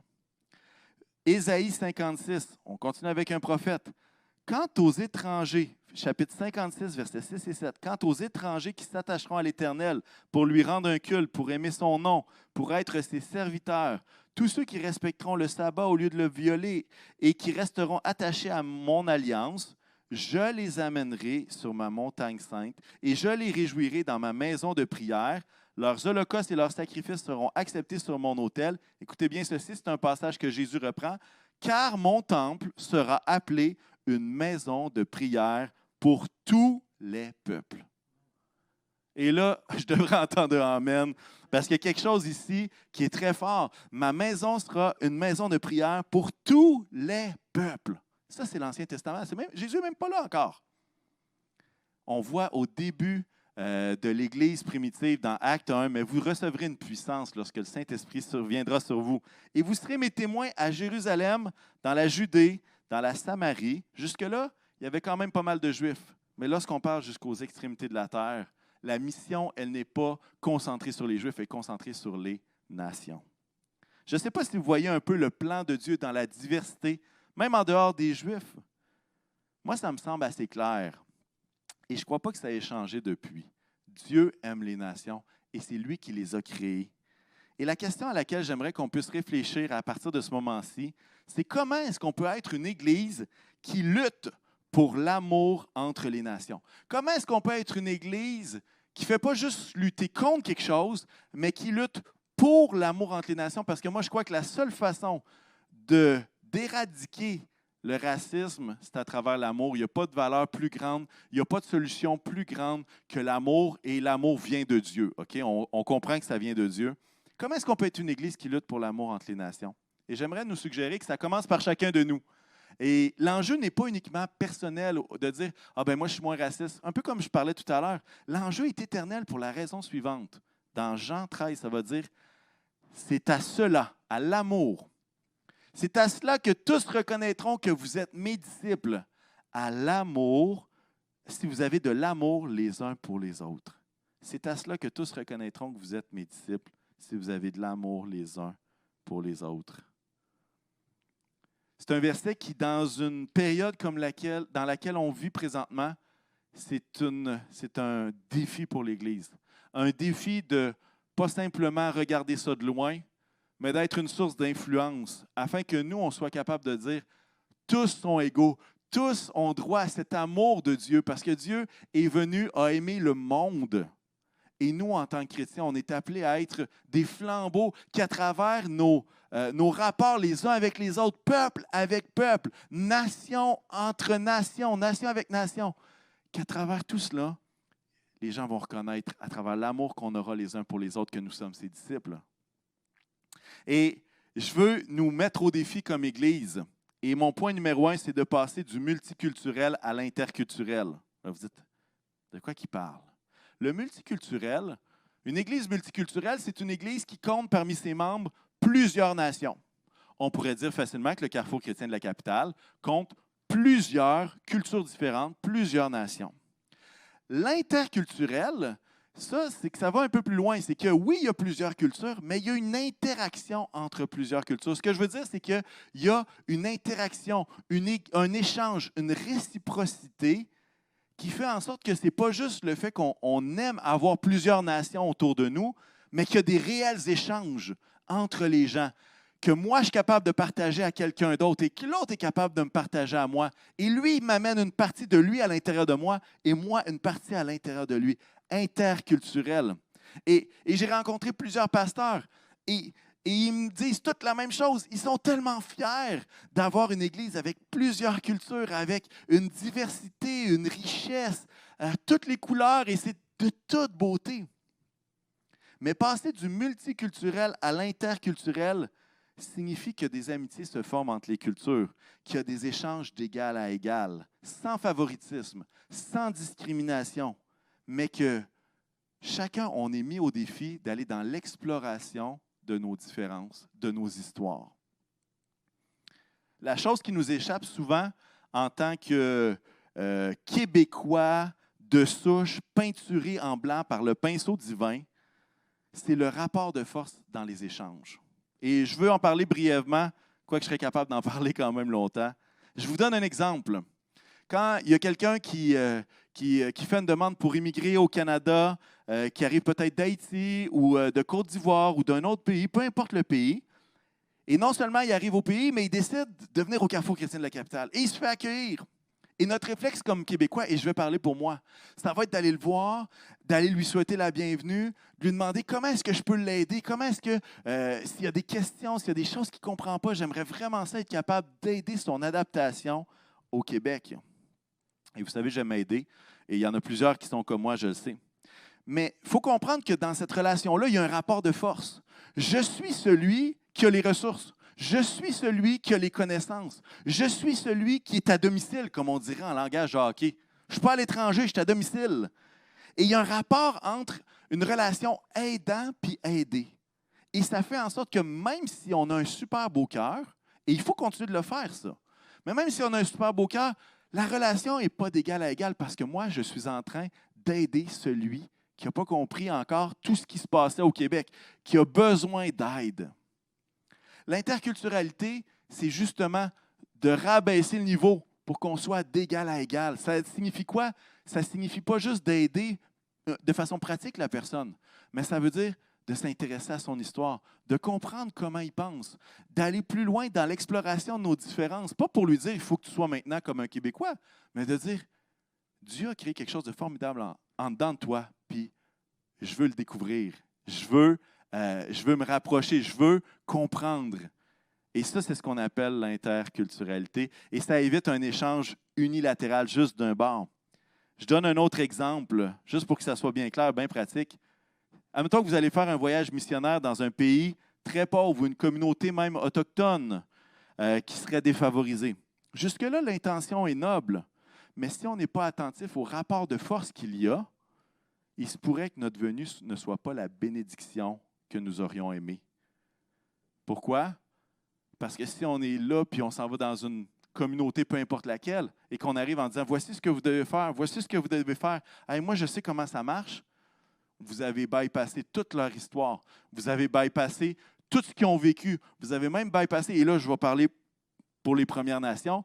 Ésaïe 56, on continue avec un prophète. Quant aux étrangers, chapitre 56, versets 6 et 7, quant aux étrangers qui s'attacheront à l'Éternel pour lui rendre un culte, pour aimer son nom, pour être ses serviteurs, tous ceux qui respecteront le sabbat au lieu de le violer et qui resteront attachés à mon alliance, je les amènerai sur ma montagne sainte et je les réjouirai dans ma maison de prière. Leurs holocaustes et leurs sacrifices seront acceptés sur mon autel. Écoutez bien ceci, c'est un passage que Jésus reprend. Car mon temple sera appelé une maison de prière pour tous les peuples. Et là, je devrais entendre un amen, parce qu'il y a quelque chose ici qui est très fort. Ma maison sera une maison de prière pour tous les peuples. Ça, c'est l'Ancien Testament. Jésus n'est même pas là encore. On voit au début de l'Église primitive dans Acte 1, mais vous recevrez une puissance lorsque le Saint-Esprit surviendra sur vous. Et vous serez mes témoins à Jérusalem, dans la Judée, dans la Samarie. Jusque-là, il y avait quand même pas mal de Juifs. Mais lorsqu'on parle jusqu'aux extrémités de la terre, la mission, elle n'est pas concentrée sur les Juifs, elle est concentrée sur les nations. Je ne sais pas si vous voyez un peu le plan de Dieu dans la diversité, même en dehors des Juifs. Moi, ça me semble assez clair. Et je ne crois pas que ça ait changé depuis. Dieu aime les nations et c'est lui qui les a créées. Et la question à laquelle j'aimerais qu'on puisse réfléchir à partir de ce moment-ci, c'est comment est-ce qu'on peut être une Église qui lutte pour l'amour entre les nations? Comment est-ce qu'on peut être une Église qui ne fait pas juste lutter contre quelque chose, mais qui lutte pour l'amour entre les nations? Parce que moi, je crois que la seule façon d'éradiquer le racisme, c'est à travers l'amour. Il n'y a pas de valeur plus grande, il n'y a pas de solution plus grande que l'amour, et l'amour vient de Dieu. Okay? On comprend que ça vient de Dieu. Comment est-ce qu'on peut être une Église qui lutte pour l'amour entre les nations? Et j'aimerais nous suggérer que ça commence par chacun de nous. Et l'enjeu n'est pas uniquement personnel, de dire « Ah ben moi, je suis moins raciste ». Un peu comme je parlais tout à l'heure. L'enjeu est éternel pour la raison suivante. Dans Jean 13, ça va dire « C'est à cela, à l'amour. C'est à cela que tous reconnaîtront que vous êtes mes disciples. À l'amour, si vous avez de l'amour les uns pour les autres. C'est à cela que tous reconnaîtront que vous êtes mes disciples, si vous avez de l'amour les uns pour les autres. » C'est un verset qui, dans une période comme dans laquelle on vit présentement, c'est un défi pour l'Église. Un défi de pas simplement regarder ça de loin, mais d'être une source d'influence, afin que nous, on soit capable de dire « tous sont égaux, tous ont droit à cet amour de Dieu, parce que Dieu est venu à aimer le monde. » Et nous, en tant que chrétiens, on est appelés à être des flambeaux qui, à travers nos rapports les uns avec les autres, peuple avec peuple, nation entre nations, nation avec nation, qu'à travers tout cela, les gens vont reconnaître, à travers l'amour qu'on aura les uns pour les autres, que nous sommes ses disciples. Et je veux nous mettre au défi comme Église. Et mon point numéro 1, c'est de passer du multiculturel à l'interculturel. Là, vous dites, de quoi qu'il parle? Le multiculturel, une Église multiculturelle, c'est une Église qui compte parmi ses membres plusieurs nations. On pourrait dire facilement que le Carrefour chrétien de la capitale compte plusieurs cultures différentes, plusieurs nations. L'interculturel, ça, c'est que ça va un peu plus loin. C'est que oui, il y a plusieurs cultures, mais il y a une interaction entre plusieurs cultures. Ce que je veux dire, c'est qu'il y a une interaction, un échange, une réciprocité qui fait en sorte que ce n'est pas juste le fait qu'on aime avoir plusieurs nations autour de nous, mais qu'il y a des réels échanges entre les gens, que moi, je suis capable de partager à quelqu'un d'autre et que l'autre est capable de me partager à moi. Et lui, il m'amène une partie de lui à l'intérieur de moi et moi, une partie à l'intérieur de lui, interculturel. Et j'ai rencontré plusieurs pasteurs et ils me disent toutes la même chose. Ils sont tellement fiers d'avoir une église avec plusieurs cultures, avec une diversité, une richesse, toutes les couleurs et c'est de toute beauté. Mais passer du multiculturel à l'interculturel signifie que des amitiés se forment entre les cultures, qu'il y a des échanges d'égal à égal, sans favoritisme, sans discrimination, mais que chacun, on est mis au défi d'aller dans l'exploration de nos différences, de nos histoires. La chose qui nous échappe souvent en tant que Québécois de souche, peinturés en blanc par le pinceau divin, c'est le rapport de force dans les échanges. Et je veux en parler brièvement, quoique je serais capable d'en parler quand même longtemps. Je vous donne un exemple. Quand il y a quelqu'un qui fait une demande pour immigrer au Canada, qui arrive peut-être d'Haïti ou de Côte d'Ivoire ou d'un autre pays, peu importe le pays, et non seulement il arrive au pays, mais il décide de venir au Carrefour chrétien de la capitale. Et il se fait accueillir. Et notre réflexe comme Québécois, et je vais parler pour moi, ça va être d'aller le voir, d'aller lui souhaiter la bienvenue, de lui demander comment est-ce que je peux l'aider, comment est-ce que, s'il y a des questions, s'il y a des choses qu'il ne comprend pas, j'aimerais vraiment ça être capable d'aider son adaptation au Québec. Et vous savez, j'aime aider, et il y en a plusieurs qui sont comme moi, je le sais. Mais il faut comprendre que dans cette relation-là, il y a un rapport de force. Je suis celui qui a les ressources. Je suis celui qui a les connaissances. Je suis celui qui est à domicile, comme on dirait en langage de hockey. Je ne suis pas à l'étranger, je suis à domicile. Et il y a un rapport entre une relation aidant puis aidé. Et ça fait en sorte que même si on a un super beau cœur, et il faut continuer de le faire, ça, mais même si on a un super beau cœur, la relation n'est pas d'égal à égal parce que moi, je suis en train d'aider celui qui n'a pas compris encore tout ce qui se passait au Québec, qui a besoin d'aide. L'interculturalité, c'est justement de rabaisser le niveau pour qu'on soit d'égal à égal. Ça signifie quoi? Ça ne signifie pas juste d'aider de façon pratique la personne, mais ça veut dire de s'intéresser à son histoire, de comprendre comment il pense, d'aller plus loin dans l'exploration de nos différences. Pas pour lui dire « il faut que tu sois maintenant comme un Québécois », mais de dire « Dieu a créé quelque chose de formidable en dedans de toi, puis je veux le découvrir, je veux me rapprocher, je veux comprendre. » Et ça, c'est ce qu'on appelle l'interculturalité. Et ça évite un échange unilatéral juste d'un bord. Je donne un autre exemple, juste pour que ça soit bien clair, bien pratique. Admettons que vous allez faire un voyage missionnaire dans un pays très pauvre ou une communauté même autochtone qui serait défavorisée. Jusque-là, l'intention est noble. Mais si on n'est pas attentif au rapport de force qu'il y a, il se pourrait que notre venue ne soit pas la bénédiction que nous aurions aimée. Pourquoi? Parce que si on est là puis on s'en va dans une communauté, peu importe laquelle, et qu'on arrive en disant « Voici ce que vous devez faire, voici ce que vous devez faire. Hey, moi, je sais comment ça marche. » Vous avez bypassé toute leur histoire. Vous avez bypassé tout ce qu'ils ont vécu. Vous avez même bypassé, et là, je vais parler pour les Premières Nations,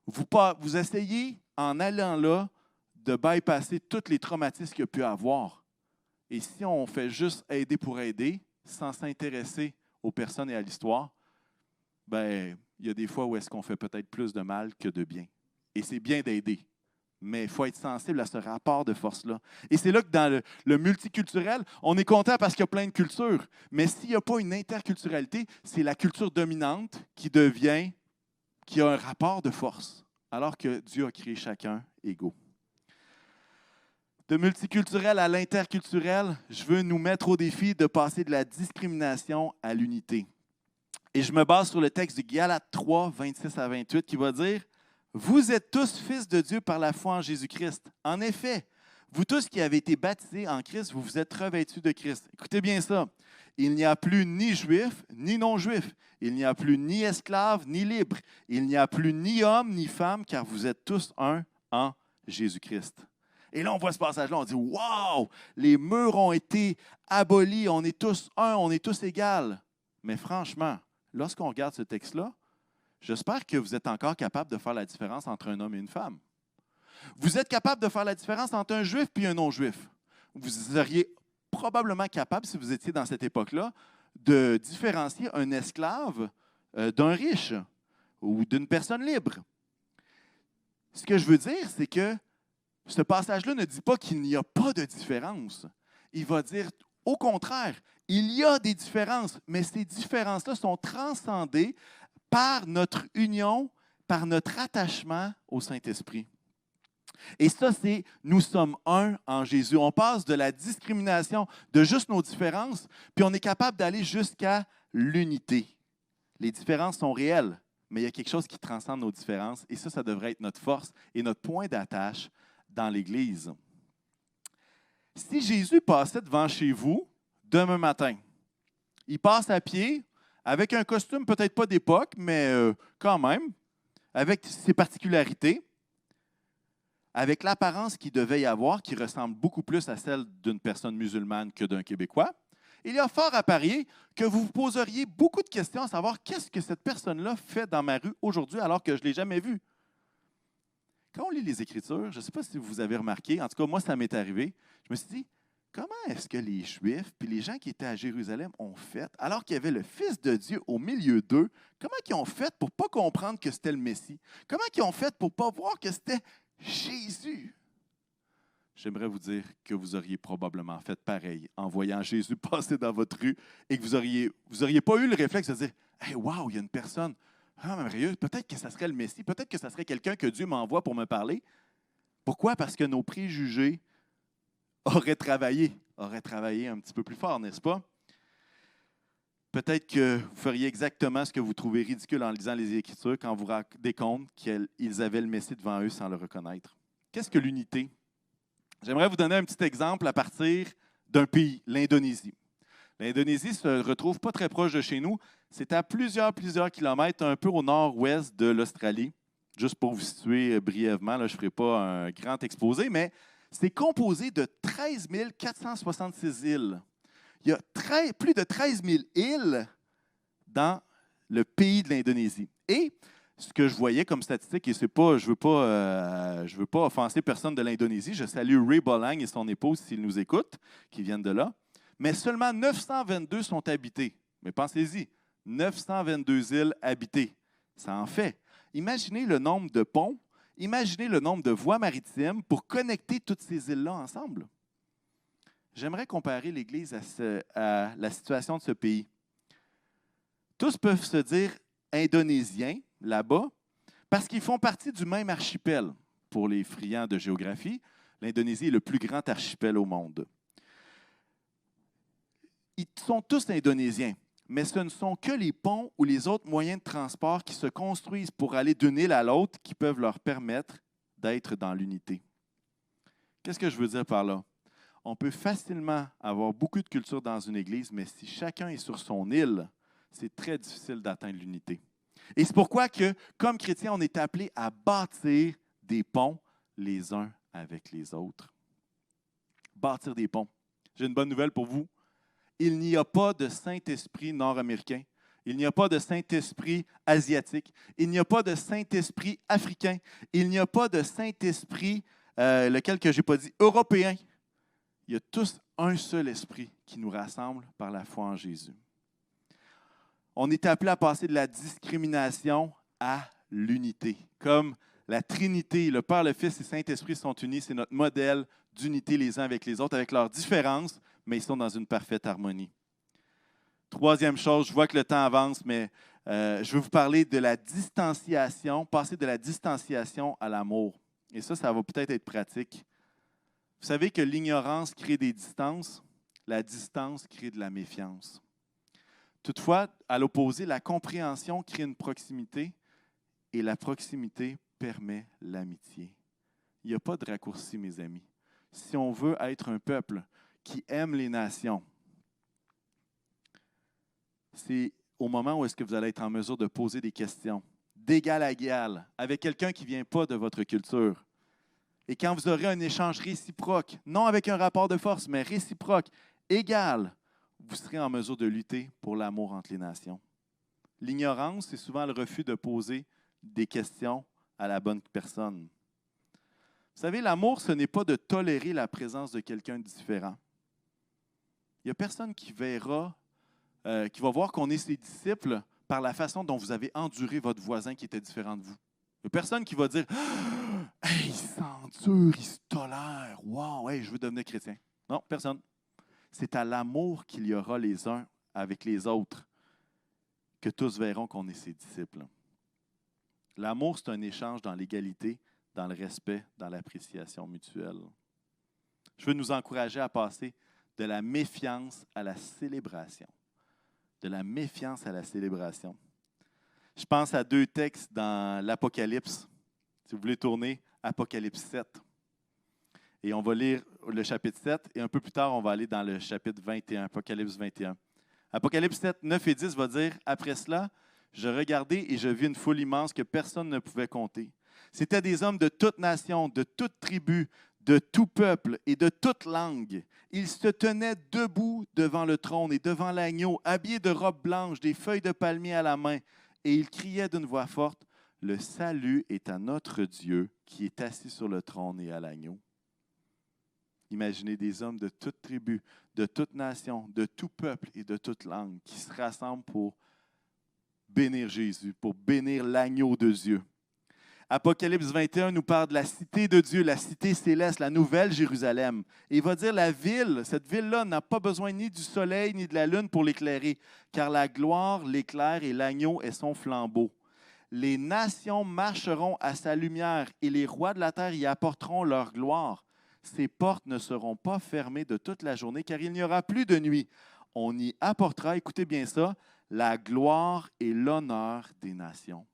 vous essayez, en allant là, de bypasser tous les traumatismes qu'il y a pu avoir. Et si on fait juste aider pour aider, sans s'intéresser aux personnes et à l'histoire, ben, il y a des fois où est-ce qu'on fait peut-être plus de mal que de bien. Et c'est bien d'aider, mais il faut être sensible à ce rapport de force-là. Et c'est là que dans le multiculturel, on est content parce qu'il y a plein de cultures. Mais s'il n'y a pas une interculturalité, c'est la culture dominante qui a un rapport de force, alors que Dieu a créé chacun égaux. De multiculturel à l'interculturel, je veux nous mettre au défi de passer de la discrimination à l'unité. Et je me base sur le texte de Galates 3, 26 à 28, qui va dire « Vous êtes tous fils de Dieu par la foi en Jésus-Christ. En effet, vous tous qui avez été baptisés en Christ, vous vous êtes revêtus de Christ. » Écoutez bien ça. « Il n'y a plus ni juif, ni non-juif. Il n'y a plus ni esclave, ni libre. Il n'y a plus ni homme, ni femme, car vous êtes tous un en Jésus-Christ. » Et là, on voit ce passage-là, on dit « Wow! Les murs ont été abolis, on est tous un, on est tous égaux. » Mais franchement, lorsqu'on regarde ce texte-là, j'espère que vous êtes encore capable de faire la différence entre un homme et une femme. Vous êtes capable de faire la différence entre un juif et un non-juif. Vous seriez probablement capable, si vous étiez dans cette époque-là, de différencier un esclave d'un riche ou d'une personne libre. Ce que je veux dire, c'est que ce passage-là ne dit pas qu'il n'y a pas de différence. Il va dire, au contraire, il y a des différences, mais ces différences-là sont transcendées par notre union, par notre attachement au Saint-Esprit. Et ça, c'est nous sommes un en Jésus. On passe de la discrimination, de juste nos différences, puis on est capable d'aller jusqu'à l'unité. Les différences sont réelles, mais il y a quelque chose qui transcende nos différences, et ça devrait être notre force et notre point d'attache dans l'Église. Si Jésus passait devant chez vous demain matin, il passe à pied, avec un costume peut-être pas d'époque, mais quand même, avec ses particularités, avec l'apparence qu'il devait y avoir, qui ressemble beaucoup plus à celle d'une personne musulmane que d'un Québécois, il y a fort à parier que vous vous poseriez beaucoup de questions à savoir qu'est-ce que cette personne-là fait dans ma rue aujourd'hui alors que je ne l'ai jamais vue. Quand on lit les Écritures, je ne sais pas si vous avez remarqué, en tout cas, moi, ça m'est arrivé, je me suis dit, comment est-ce que les Juifs puis les gens qui étaient à Jérusalem ont fait, alors qu'il y avait le Fils de Dieu au milieu d'eux, comment ils ont fait pour ne pas comprendre que c'était le Messie? Comment ils ont fait pour ne pas voir que c'était Jésus? J'aimerais vous dire que vous auriez probablement fait pareil en voyant Jésus passer dans votre rue et que vous auriez pas eu le réflexe de dire « Hey, wow, il y a une personne, merveilleuse, peut-être que ça serait le Messie, peut-être que ça serait quelqu'un que Dieu m'envoie pour me parler. » Pourquoi? Parce que nos préjugés auraient travaillé un petit peu plus fort, n'est-ce pas? Peut-être que vous feriez exactement ce que vous trouvez ridicule en lisant les Écritures quand vous vous rendez compte qu'ils avaient le Messie devant eux sans le reconnaître. Qu'est-ce que l'unité? J'aimerais vous donner un petit exemple à partir d'un pays, l'Indonésie. L'Indonésie se retrouve pas très proche de chez nous. C'est à plusieurs kilomètres, un peu au nord-ouest de l'Australie. Juste pour vous situer brièvement, là, je ne ferai pas un grand exposé, mais c'est composé de 13 466 îles. Il y a plus de 13 000 îles dans le pays de l'Indonésie. Et ce que je voyais comme statistique, et je ne veux pas offenser personne de l'Indonésie, je salue Ray Bolang et son épouse s'ils nous écoutent, qui viennent de là, mais seulement 922 sont habités. Mais pensez-y, 922 îles habitées, ça en fait. Imaginez le nombre de ponts, imaginez le nombre de voies maritimes pour connecter toutes ces îles-là ensemble. J'aimerais comparer l'Église à la situation de ce pays. Tous peuvent se dire indonésiens là-bas parce qu'ils font partie du même archipel. Pour les friands de géographie, l'Indonésie est le plus grand archipel au monde. Ils sont tous indonésiens, mais ce ne sont que les ponts ou les autres moyens de transport qui se construisent pour aller d'une île à l'autre qui peuvent leur permettre d'être dans l'unité. Qu'est-ce que je veux dire par là? On peut facilement avoir beaucoup de culture dans une église, mais si chacun est sur son île, c'est très difficile d'atteindre l'unité. Et c'est pourquoi que, comme chrétiens, on est appelé à bâtir des ponts les uns avec les autres. Bâtir des ponts. J'ai une bonne nouvelle pour vous. Il n'y a pas de Saint-Esprit nord-américain. Il n'y a pas de Saint-Esprit asiatique. Il n'y a pas de Saint-Esprit africain. Il n'y a pas de Saint-Esprit, lequel que je n'ai pas dit, européen. Il y a tous un seul esprit qui nous rassemble par la foi en Jésus. On est appelé à passer de la discrimination à l'unité. Comme la Trinité, le Père, le Fils et le Saint-Esprit sont unis, c'est notre modèle d'unité les uns avec les autres, avec leurs différences, mais ils sont dans une parfaite harmonie. Troisième chose, je vois que le temps avance, mais je veux vous parler de la distanciation, passer de la distanciation à l'amour. Et ça va peut-être être pratique. Vous savez que l'ignorance crée des distances, la distance crée de la méfiance. Toutefois, à l'opposé, la compréhension crée une proximité et la proximité permet l'amitié. Il n'y a pas de raccourci, mes amis. Si on veut être un peuple qui aime les nations, c'est au moment où est-ce que vous allez être en mesure de poser des questions d'égal à égal avec quelqu'un qui ne vient pas de votre culture. Et quand vous aurez un échange réciproque, non avec un rapport de force, mais réciproque, égal, vous serez en mesure de lutter pour l'amour entre les nations. L'ignorance, c'est souvent le refus de poser des questions à la bonne personne. Vous savez, l'amour, ce n'est pas de tolérer la présence de quelqu'un de différent. Il n'y a personne qui verra, qui va voir qu'on est ses disciples par la façon dont vous avez enduré votre voisin qui était différent de vous. Il n'y a personne qui va dire « Hey, il s'endure, il se tolère. Wow, hey, je veux devenir chrétien. » Non, personne. C'est à l'amour qu'il y aura les uns avec les autres que tous verront qu'on est ses disciples. L'amour, c'est un échange dans l'égalité, dans le respect, dans l'appréciation mutuelle. Je veux nous encourager à passer de la méfiance à la célébration. De la méfiance à la célébration. Je pense à 2 textes dans l'Apocalypse. Si vous voulez tourner, Apocalypse 7. Et on va lire le chapitre 7, et un peu plus tard, on va aller dans le chapitre 21, Apocalypse 21. Apocalypse 7, 9 et 10 va dire « Après cela, je regardai et je vis une foule immense que personne ne pouvait compter. C'étaient des hommes de toute nation, de toute tribu, de tout peuple et de toute langue. Ils se tenaient debout devant le trône et devant l'agneau, habillés de robes blanches, des feuilles de palmier à la main. Et ils criaient d'une voix forte, « Le salut est à notre Dieu qui est assis sur le trône et à l'agneau. » Imaginez des hommes de toute tribu, de toute nation, de tout peuple et de toute langue qui se rassemblent pour bénir Jésus, pour bénir l'agneau de Dieu. Apocalypse 21 nous parle de la cité de Dieu, la cité céleste, la nouvelle Jérusalem. Et il va dire la ville, cette ville-là n'a pas besoin ni du soleil ni de la lune pour l'éclairer, car la gloire l'éclaire et l'agneau est son flambeau. Les nations marcheront à sa lumière et les rois de la terre y apporteront leur gloire. Ses portes ne seront pas fermées de toute la journée, car il n'y aura plus de nuit. On y apportera, écoutez bien ça, la gloire et l'honneur des nations.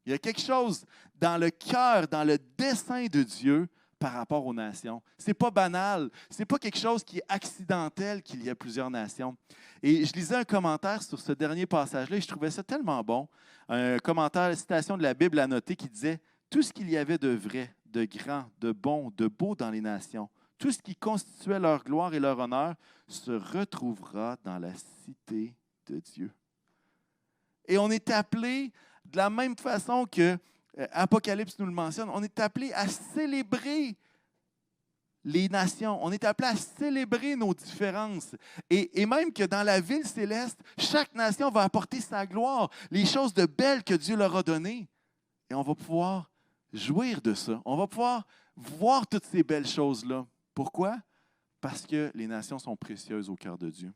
Il y a quelque chose dans le cœur, dans le dessein de Dieu par rapport aux nations. Ce n'est pas banal, ce n'est pas quelque chose qui est accidentel qu'il y a plusieurs nations. Et je lisais un commentaire sur ce dernier passage-là et je trouvais ça tellement bon. Un commentaire, une citation de la Bible à noter qui disait « Tout ce qu'il y avait de vrai, de grand, de bon, de beau dans les nations, tout ce qui constituait leur gloire et leur honneur se retrouvera dans la cité de Dieu. » Et on est appelé, de la même façon que Apocalypse nous le mentionne, on est appelé à célébrer les nations. On est appelé à célébrer nos différences. Et même que dans la ville céleste, chaque nation va apporter sa gloire, les choses de belles que Dieu leur a données. Et on va pouvoir jouir de ça. On va pouvoir voir toutes ces belles choses-là. Pourquoi? Parce que les nations sont précieuses au cœur de Dieu.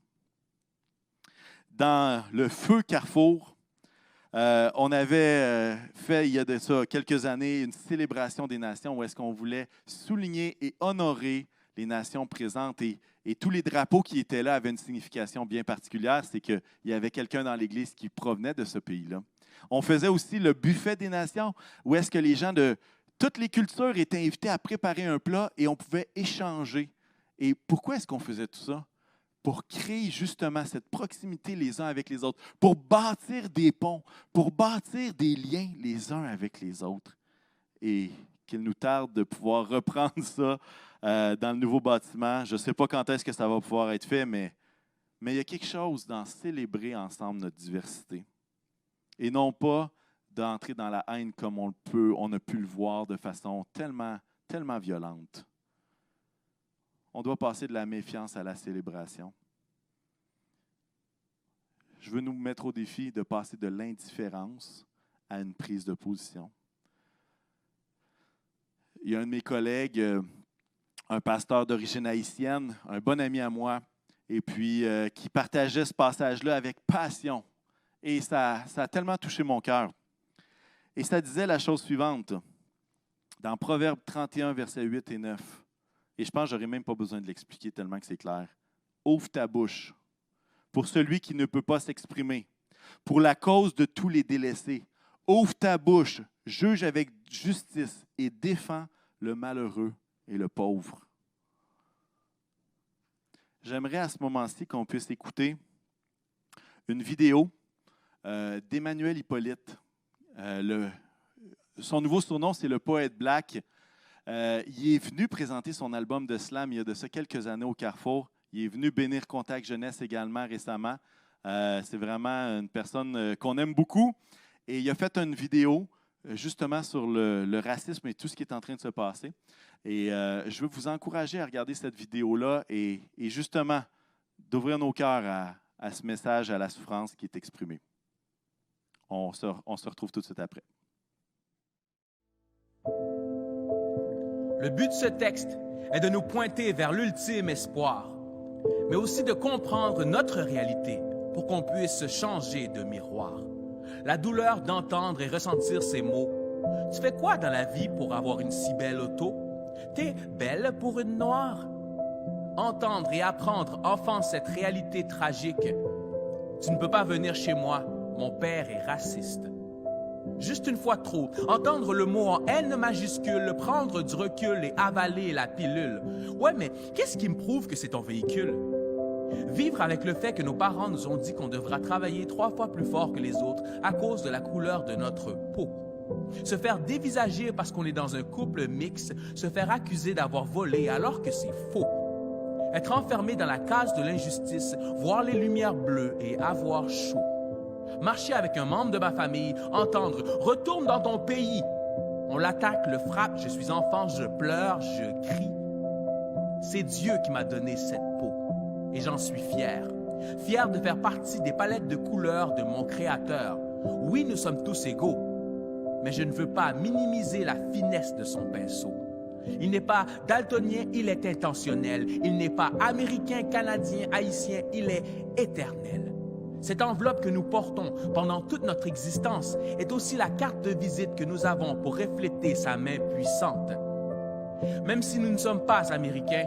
Dans le feu Carrefour, on avait fait, il y a de ça quelques années, une célébration des nations où est-ce qu'on voulait souligner et honorer les nations présentes. Et tous les drapeaux qui étaient là avaient une signification bien particulière. C'est qu'il y avait quelqu'un dans l'Église qui provenait de ce pays-là. On faisait aussi le buffet des nations où est-ce que les gens de toutes les cultures étaient invités à préparer un plat et on pouvait échanger. Et pourquoi est-ce qu'on faisait tout ça? Pour créer justement cette proximité les uns avec les autres, pour bâtir des ponts, pour bâtir des liens les uns avec les autres. Et qu'il nous tarde de pouvoir reprendre ça dans le nouveau bâtiment. Je ne sais pas quand est-ce que ça va pouvoir être fait, mais il y a quelque chose dans célébrer ensemble notre diversité. Et non pas d'entrer dans la haine comme on a pu le voir de façon tellement, tellement violente. On doit passer de la méfiance à la célébration. Je veux nous mettre au défi de passer de l'indifférence à une prise de position. Il y a un de mes collègues, un pasteur d'origine haïtienne, un bon ami à moi, et puis qui partageait ce passage-là avec passion. Et ça a tellement touché mon cœur. Et ça disait la chose suivante, dans Proverbe 31, versets 8 et 9. Et je pense que je n'aurais même pas besoin de l'expliquer tellement que c'est clair. Ouvre ta bouche pour celui qui ne peut pas s'exprimer, pour la cause de tous les délaissés. Ouvre ta bouche, juge avec justice et défends le malheureux et le pauvre. J'aimerais à ce moment-ci qu'on puisse écouter une vidéo d'Emmanuel Hippolyte. Son nouveau surnom, c'est le Poète Black. Il est venu présenter son album de slam il y a de ça quelques années au Carrefour. Il est venu bénir Contact Jeunesse également récemment. C'est vraiment une personne qu'on aime beaucoup. Et il a fait une vidéo justement sur le racisme et tout ce qui est en train de se passer. Et je veux vous encourager à regarder cette vidéo-là et justement d'ouvrir nos cœurs à ce message, à la souffrance qui est exprimée. On se retrouve tout de suite après. Le but de ce texte est de nous pointer vers l'ultime espoir, mais aussi de comprendre notre réalité pour qu'on puisse changer de miroir. La douleur d'entendre et ressentir ces mots. Tu fais quoi dans la vie pour avoir une si belle auto? T'es belle pour une noire? Entendre et apprendre enfant cette réalité tragique. Tu ne peux pas venir chez moi, mon père est raciste. Juste une fois trop, entendre le mot en N majuscule, prendre du recul et avaler la pilule. Ouais, mais qu'est-ce qui me prouve que c'est ton véhicule? Vivre avec le fait que nos parents nous ont dit qu'on devra travailler 3 fois plus fort que les autres à cause de la couleur de notre peau. Se faire dévisager parce qu'on est dans un couple mixte, se faire accuser d'avoir volé alors que c'est faux. Être enfermé dans la case de l'injustice, voir les lumières bleues et avoir chaud. Marcher avec un membre de ma famille, entendre « Retourne dans ton pays ». On l'attaque, le frappe, je suis enfant, je pleure, je crie. C'est Dieu qui m'a donné cette peau et j'en suis fier. Fier de faire partie des palettes de couleurs de mon Créateur. Oui, nous sommes tous égaux, mais je ne veux pas minimiser la finesse de son pinceau. Il n'est pas daltonien, il est intentionnel. Il n'est pas américain, canadien, haïtien, il est éternel. Cette enveloppe que nous portons pendant toute notre existence est aussi la carte de visite que nous avons pour refléter sa main puissante. Même si nous ne sommes pas américains,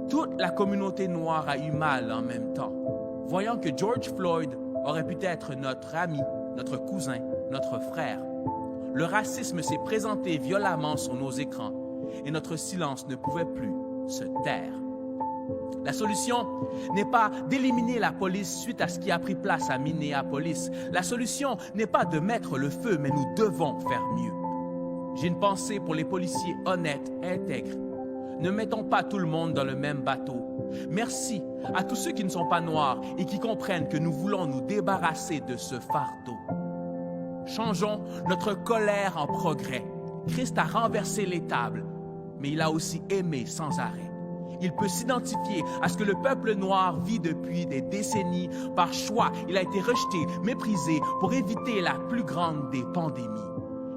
toute la communauté noire a eu mal en même temps, voyant que George Floyd aurait pu être notre ami, notre cousin, notre frère. Le racisme s'est présenté violemment sur nos écrans et notre silence ne pouvait plus se taire. La solution n'est pas d'éliminer la police suite à ce qui a pris place à Minneapolis. La solution n'est pas de mettre le feu, mais nous devons faire mieux. J'ai une pensée pour les policiers honnêtes, intègres. Ne mettons pas tout le monde dans le même bateau. Merci à tous ceux qui ne sont pas noirs et qui comprennent que nous voulons nous débarrasser de ce fardeau. Changeons notre colère en progrès. Christ a renversé les tables, mais il a aussi aimé sans arrêt. Il peut s'identifier à ce que le peuple noir vit depuis des décennies. Par choix, il a été rejeté, méprisé pour éviter la plus grande des pandémies.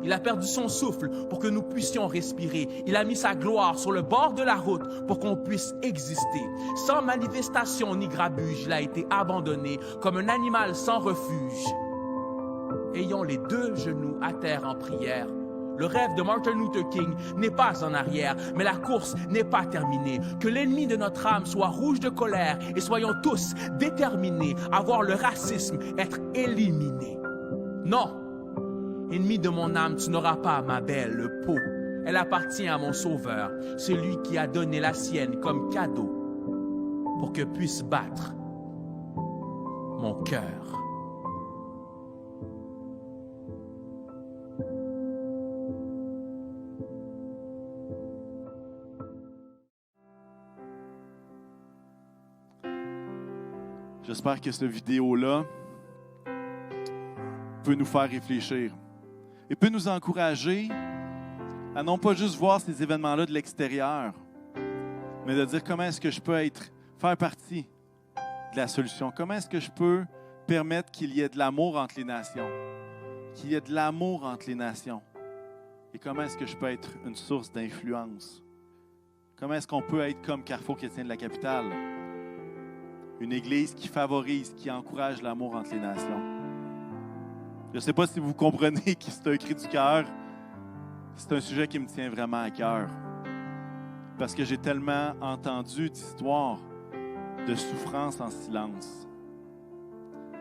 Il a perdu son souffle pour que nous puissions respirer. Il a mis sa gloire sur le bord de la route pour qu'on puisse exister. Sans manifestation ni grabuge, il a été abandonné comme un animal sans refuge. Ayons les 2 genoux à terre en prière. Le rêve de Martin Luther King n'est pas en arrière, mais la course n'est pas terminée. Que l'ennemi de notre âme soit rouge de colère et soyons tous déterminés à voir le racisme être éliminé. Non, ennemi de mon âme, tu n'auras pas ma belle peau. Elle appartient à mon Sauveur, celui qui a donné la sienne comme cadeau pour que puisse battre mon cœur. J'espère que cette vidéo-là peut nous faire réfléchir et peut nous encourager à non pas juste voir ces événements-là de l'extérieur, mais de dire comment est-ce que je peux faire partie de la solution. Comment est-ce que je peux permettre qu'il y ait de l'amour entre les nations, qu'il y ait de l'amour entre les nations. Et comment est-ce que je peux être une source d'influence? Comment est-ce qu'on peut être comme Carrefour Chrétien de la Capitale? Une église qui favorise, qui encourage l'amour entre les nations. Je ne sais pas si vous comprenez que c'est un cri du cœur. C'est un sujet qui me tient vraiment à cœur. Parce que j'ai tellement entendu d'histoires de souffrance en silence.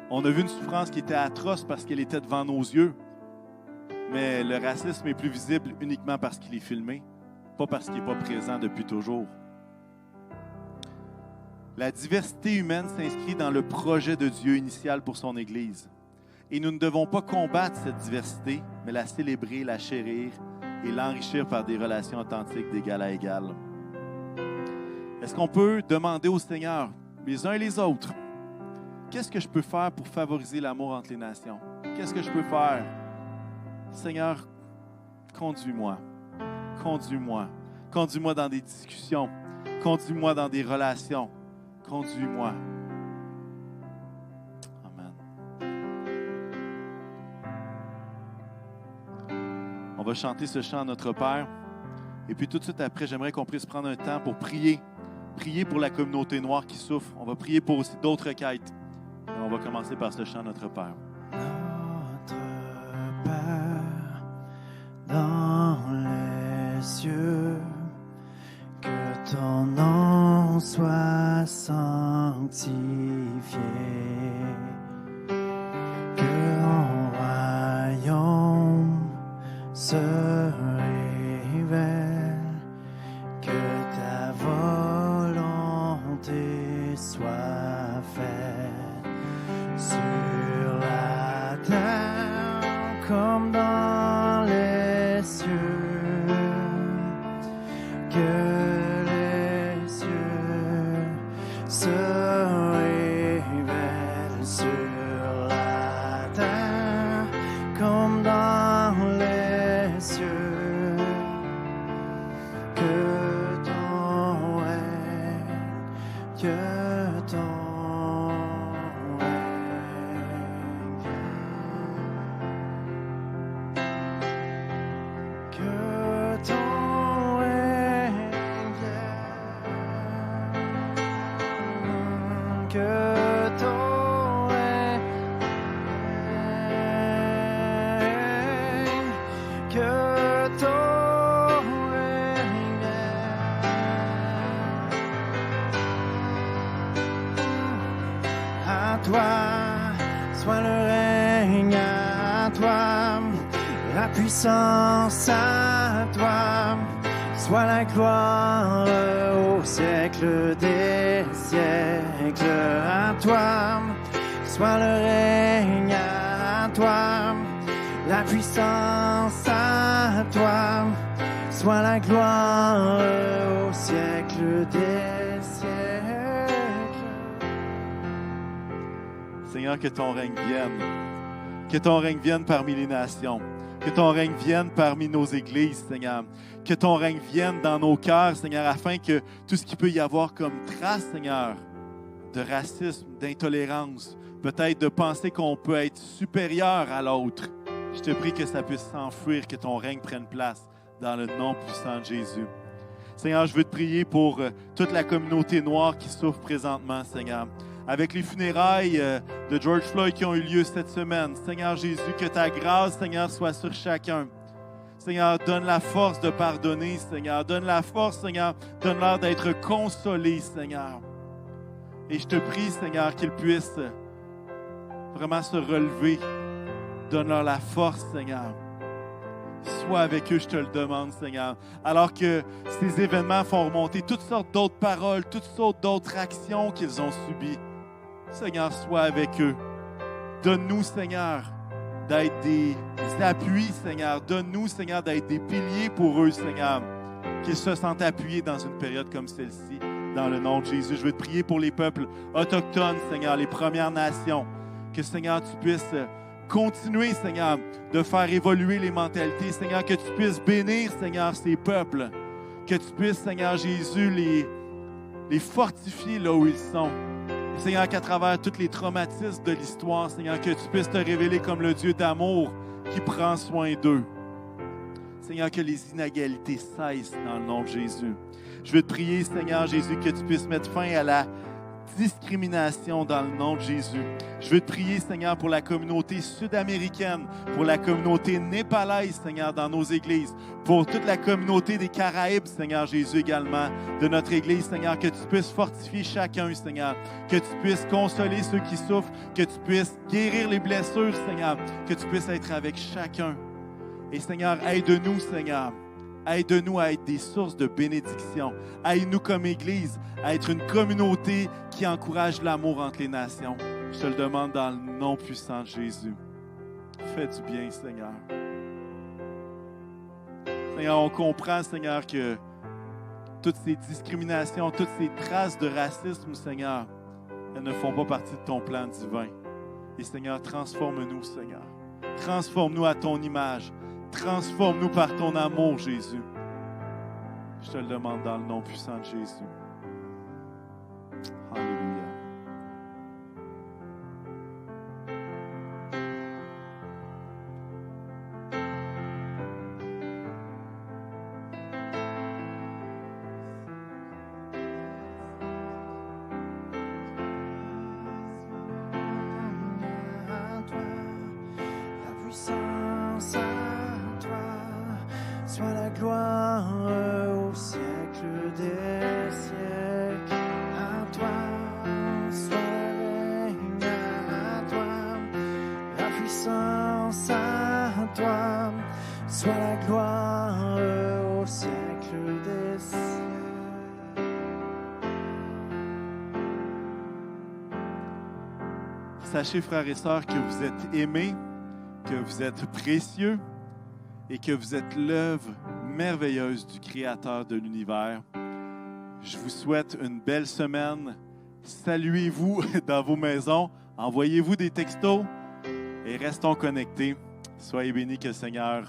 On a vu une souffrance qui était atroce parce qu'elle était devant nos yeux. Mais le racisme est plus visible uniquement parce qu'il est filmé, pas parce qu'il n'est pas présent depuis toujours. La diversité humaine s'inscrit dans le projet de Dieu initial pour son Église. Et nous ne devons pas combattre cette diversité, mais la célébrer, la chérir et l'enrichir par des relations authentiques d'égal à égal. Est-ce qu'on peut demander au Seigneur, les uns et les autres, qu'est-ce que je peux faire pour favoriser l'amour entre les nations? Qu'est-ce que je peux faire? Seigneur, conduis-moi. Conduis-moi. Conduis-moi dans des discussions. Conduis-moi dans des relations. Conduis-moi. Amen. On va chanter ce chant à notre Père. Et puis tout de suite après, j'aimerais qu'on puisse prendre un temps pour prier. Prier pour la communauté noire qui souffre. On va prier pour aussi d'autres quêtes. Et on va commencer par ce chant à notre Père. Notre Père dans les cieux, que ton nom soit sanctifié, que ton royaume se révèle, que ta volonté soit faite sur la terre comme dans les cieux, que les cieux se révèlent sur la terre comme dans les cieux, que ton règne, que ton que ton règne vienne, que ton règne, que ton règne vienne. À toi soit le règne, à toi la puissance, à toi soit la gloire au siècle des siècles. À toi soit le règne, à toi la puissance, à toi soit la gloire au siècle des siècles. Seigneur, que ton règne vienne. Que ton règne vienne parmi les nations. Que ton règne vienne parmi nos églises, Seigneur. Que ton règne vienne dans nos cœurs, Seigneur, afin que tout ce qu'il peut y avoir comme trace, Seigneur, de racisme, d'intolérance, peut-être de penser qu'on peut être supérieur à l'autre, je te prie que ça puisse s'enfuir, que ton règne prenne place dans le nom puissant de Jésus. Seigneur, je veux te prier pour toute la communauté noire qui souffre présentement, Seigneur. Avec les funérailles de George Floyd qui ont eu lieu cette semaine. Seigneur Jésus, que ta grâce, Seigneur, soit sur chacun. Seigneur, donne la force de pardonner, Seigneur. Donne la force, Seigneur. Donne-leur d'être consolés, Seigneur. Et je te prie, Seigneur, qu'ils puissent vraiment se relever. Donne-leur la force, Seigneur. Sois avec eux, je te le demande, Seigneur. Alors que ces événements font remonter toutes sortes d'autres paroles, toutes sortes d'autres actions qu'ils ont subies. Seigneur, sois avec eux. Donne-nous, Seigneur, d'être des appuis, Seigneur. Donne-nous, Seigneur, d'être des piliers pour eux, Seigneur. Qu'ils se sentent appuyés dans une période comme celle-ci. Dans le nom de Jésus, je veux te prier pour les peuples autochtones, Seigneur, les Premières Nations. Que, Seigneur, tu puisses continuer, Seigneur, de faire évoluer les mentalités. Seigneur, que tu puisses bénir, Seigneur, ces peuples. Que tu puisses, Seigneur Jésus, les fortifier là où ils sont. Et Seigneur, qu'à travers tous les traumatismes de l'histoire, Seigneur, que tu puisses te révéler comme le Dieu d'amour qui prend soin d'eux. Seigneur, que les inégalités cessent dans le nom de Jésus. Je veux te prier, Seigneur Jésus, que tu puisses mettre fin à la discrimination dans le nom de Jésus. Je veux te prier, Seigneur, pour la communauté sud-américaine, pour la communauté népalaise, Seigneur, dans nos églises, pour toute la communauté des Caraïbes, Seigneur Jésus, également, de notre Église, Seigneur, que tu puisses fortifier chacun, Seigneur, que tu puisses consoler ceux qui souffrent, que tu puisses guérir les blessures, Seigneur, que tu puisses être avec chacun. Et Seigneur, aide-nous, Seigneur. Aide-nous à être des sources de bénédiction. Aide-nous comme Église à être une communauté qui encourage l'amour entre les nations. Je te le demande dans le nom puissant de Jésus. Fais du bien, Seigneur. Seigneur, on comprend, Seigneur, que toutes ces discriminations, toutes ces traces de racisme, Seigneur, elles ne font pas partie de ton plan divin. Et Seigneur, transforme-nous, Seigneur. Transforme-nous à ton image. Transforme-nous par ton amour, Jésus. Je te le demande dans le nom puissant de Jésus. Alléluia. soit la gloire au siècle des siècles. Sachez, frères et sœurs, que vous êtes aimés, que vous êtes précieux et que vous êtes l'œuvre merveilleuse du Créateur de l'univers. Je vous souhaite une belle semaine. Saluez-vous dans vos maisons, envoyez-vous des textos et restons connectés. Soyez bénis, que le Seigneur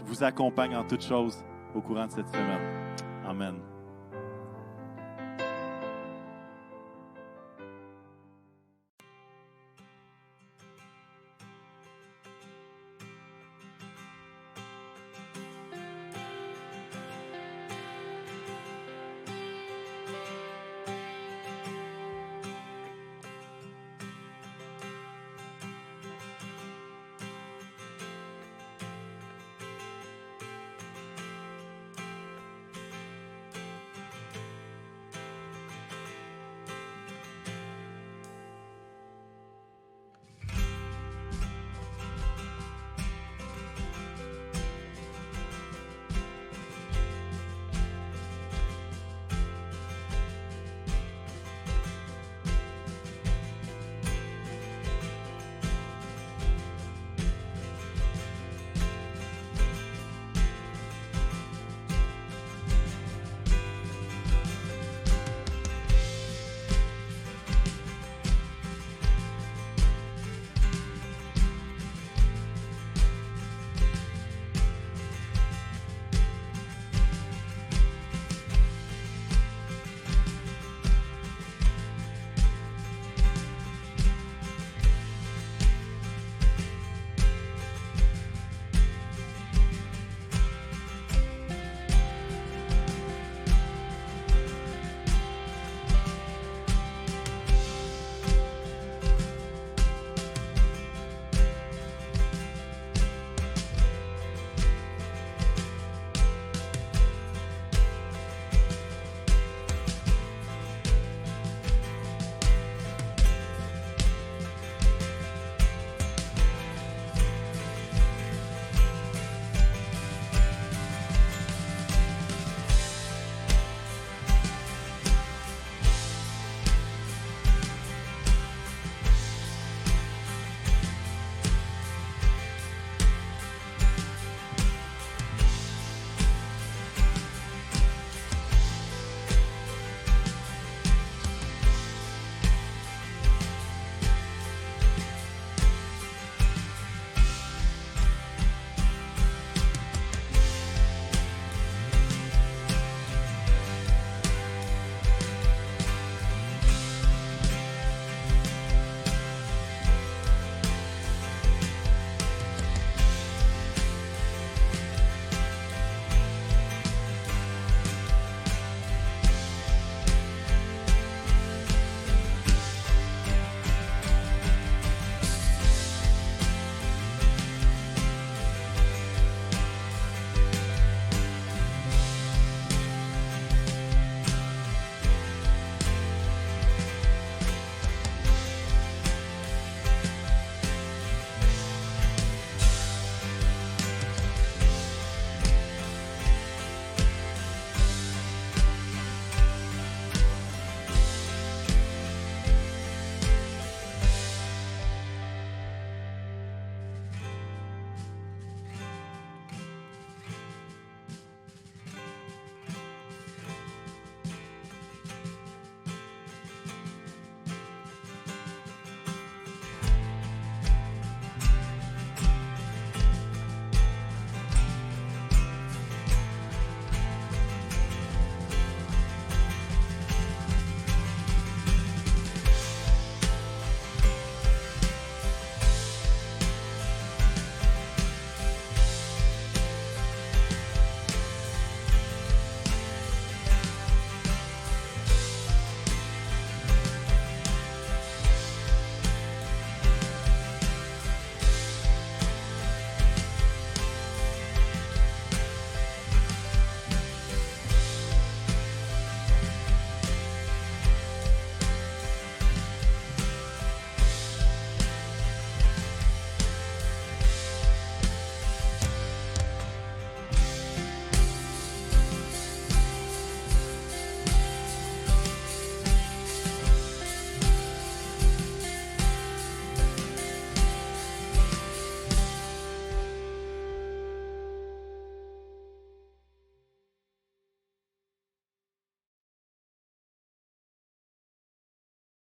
vous accompagne en toutes choses au courant de cette semaine. Amen.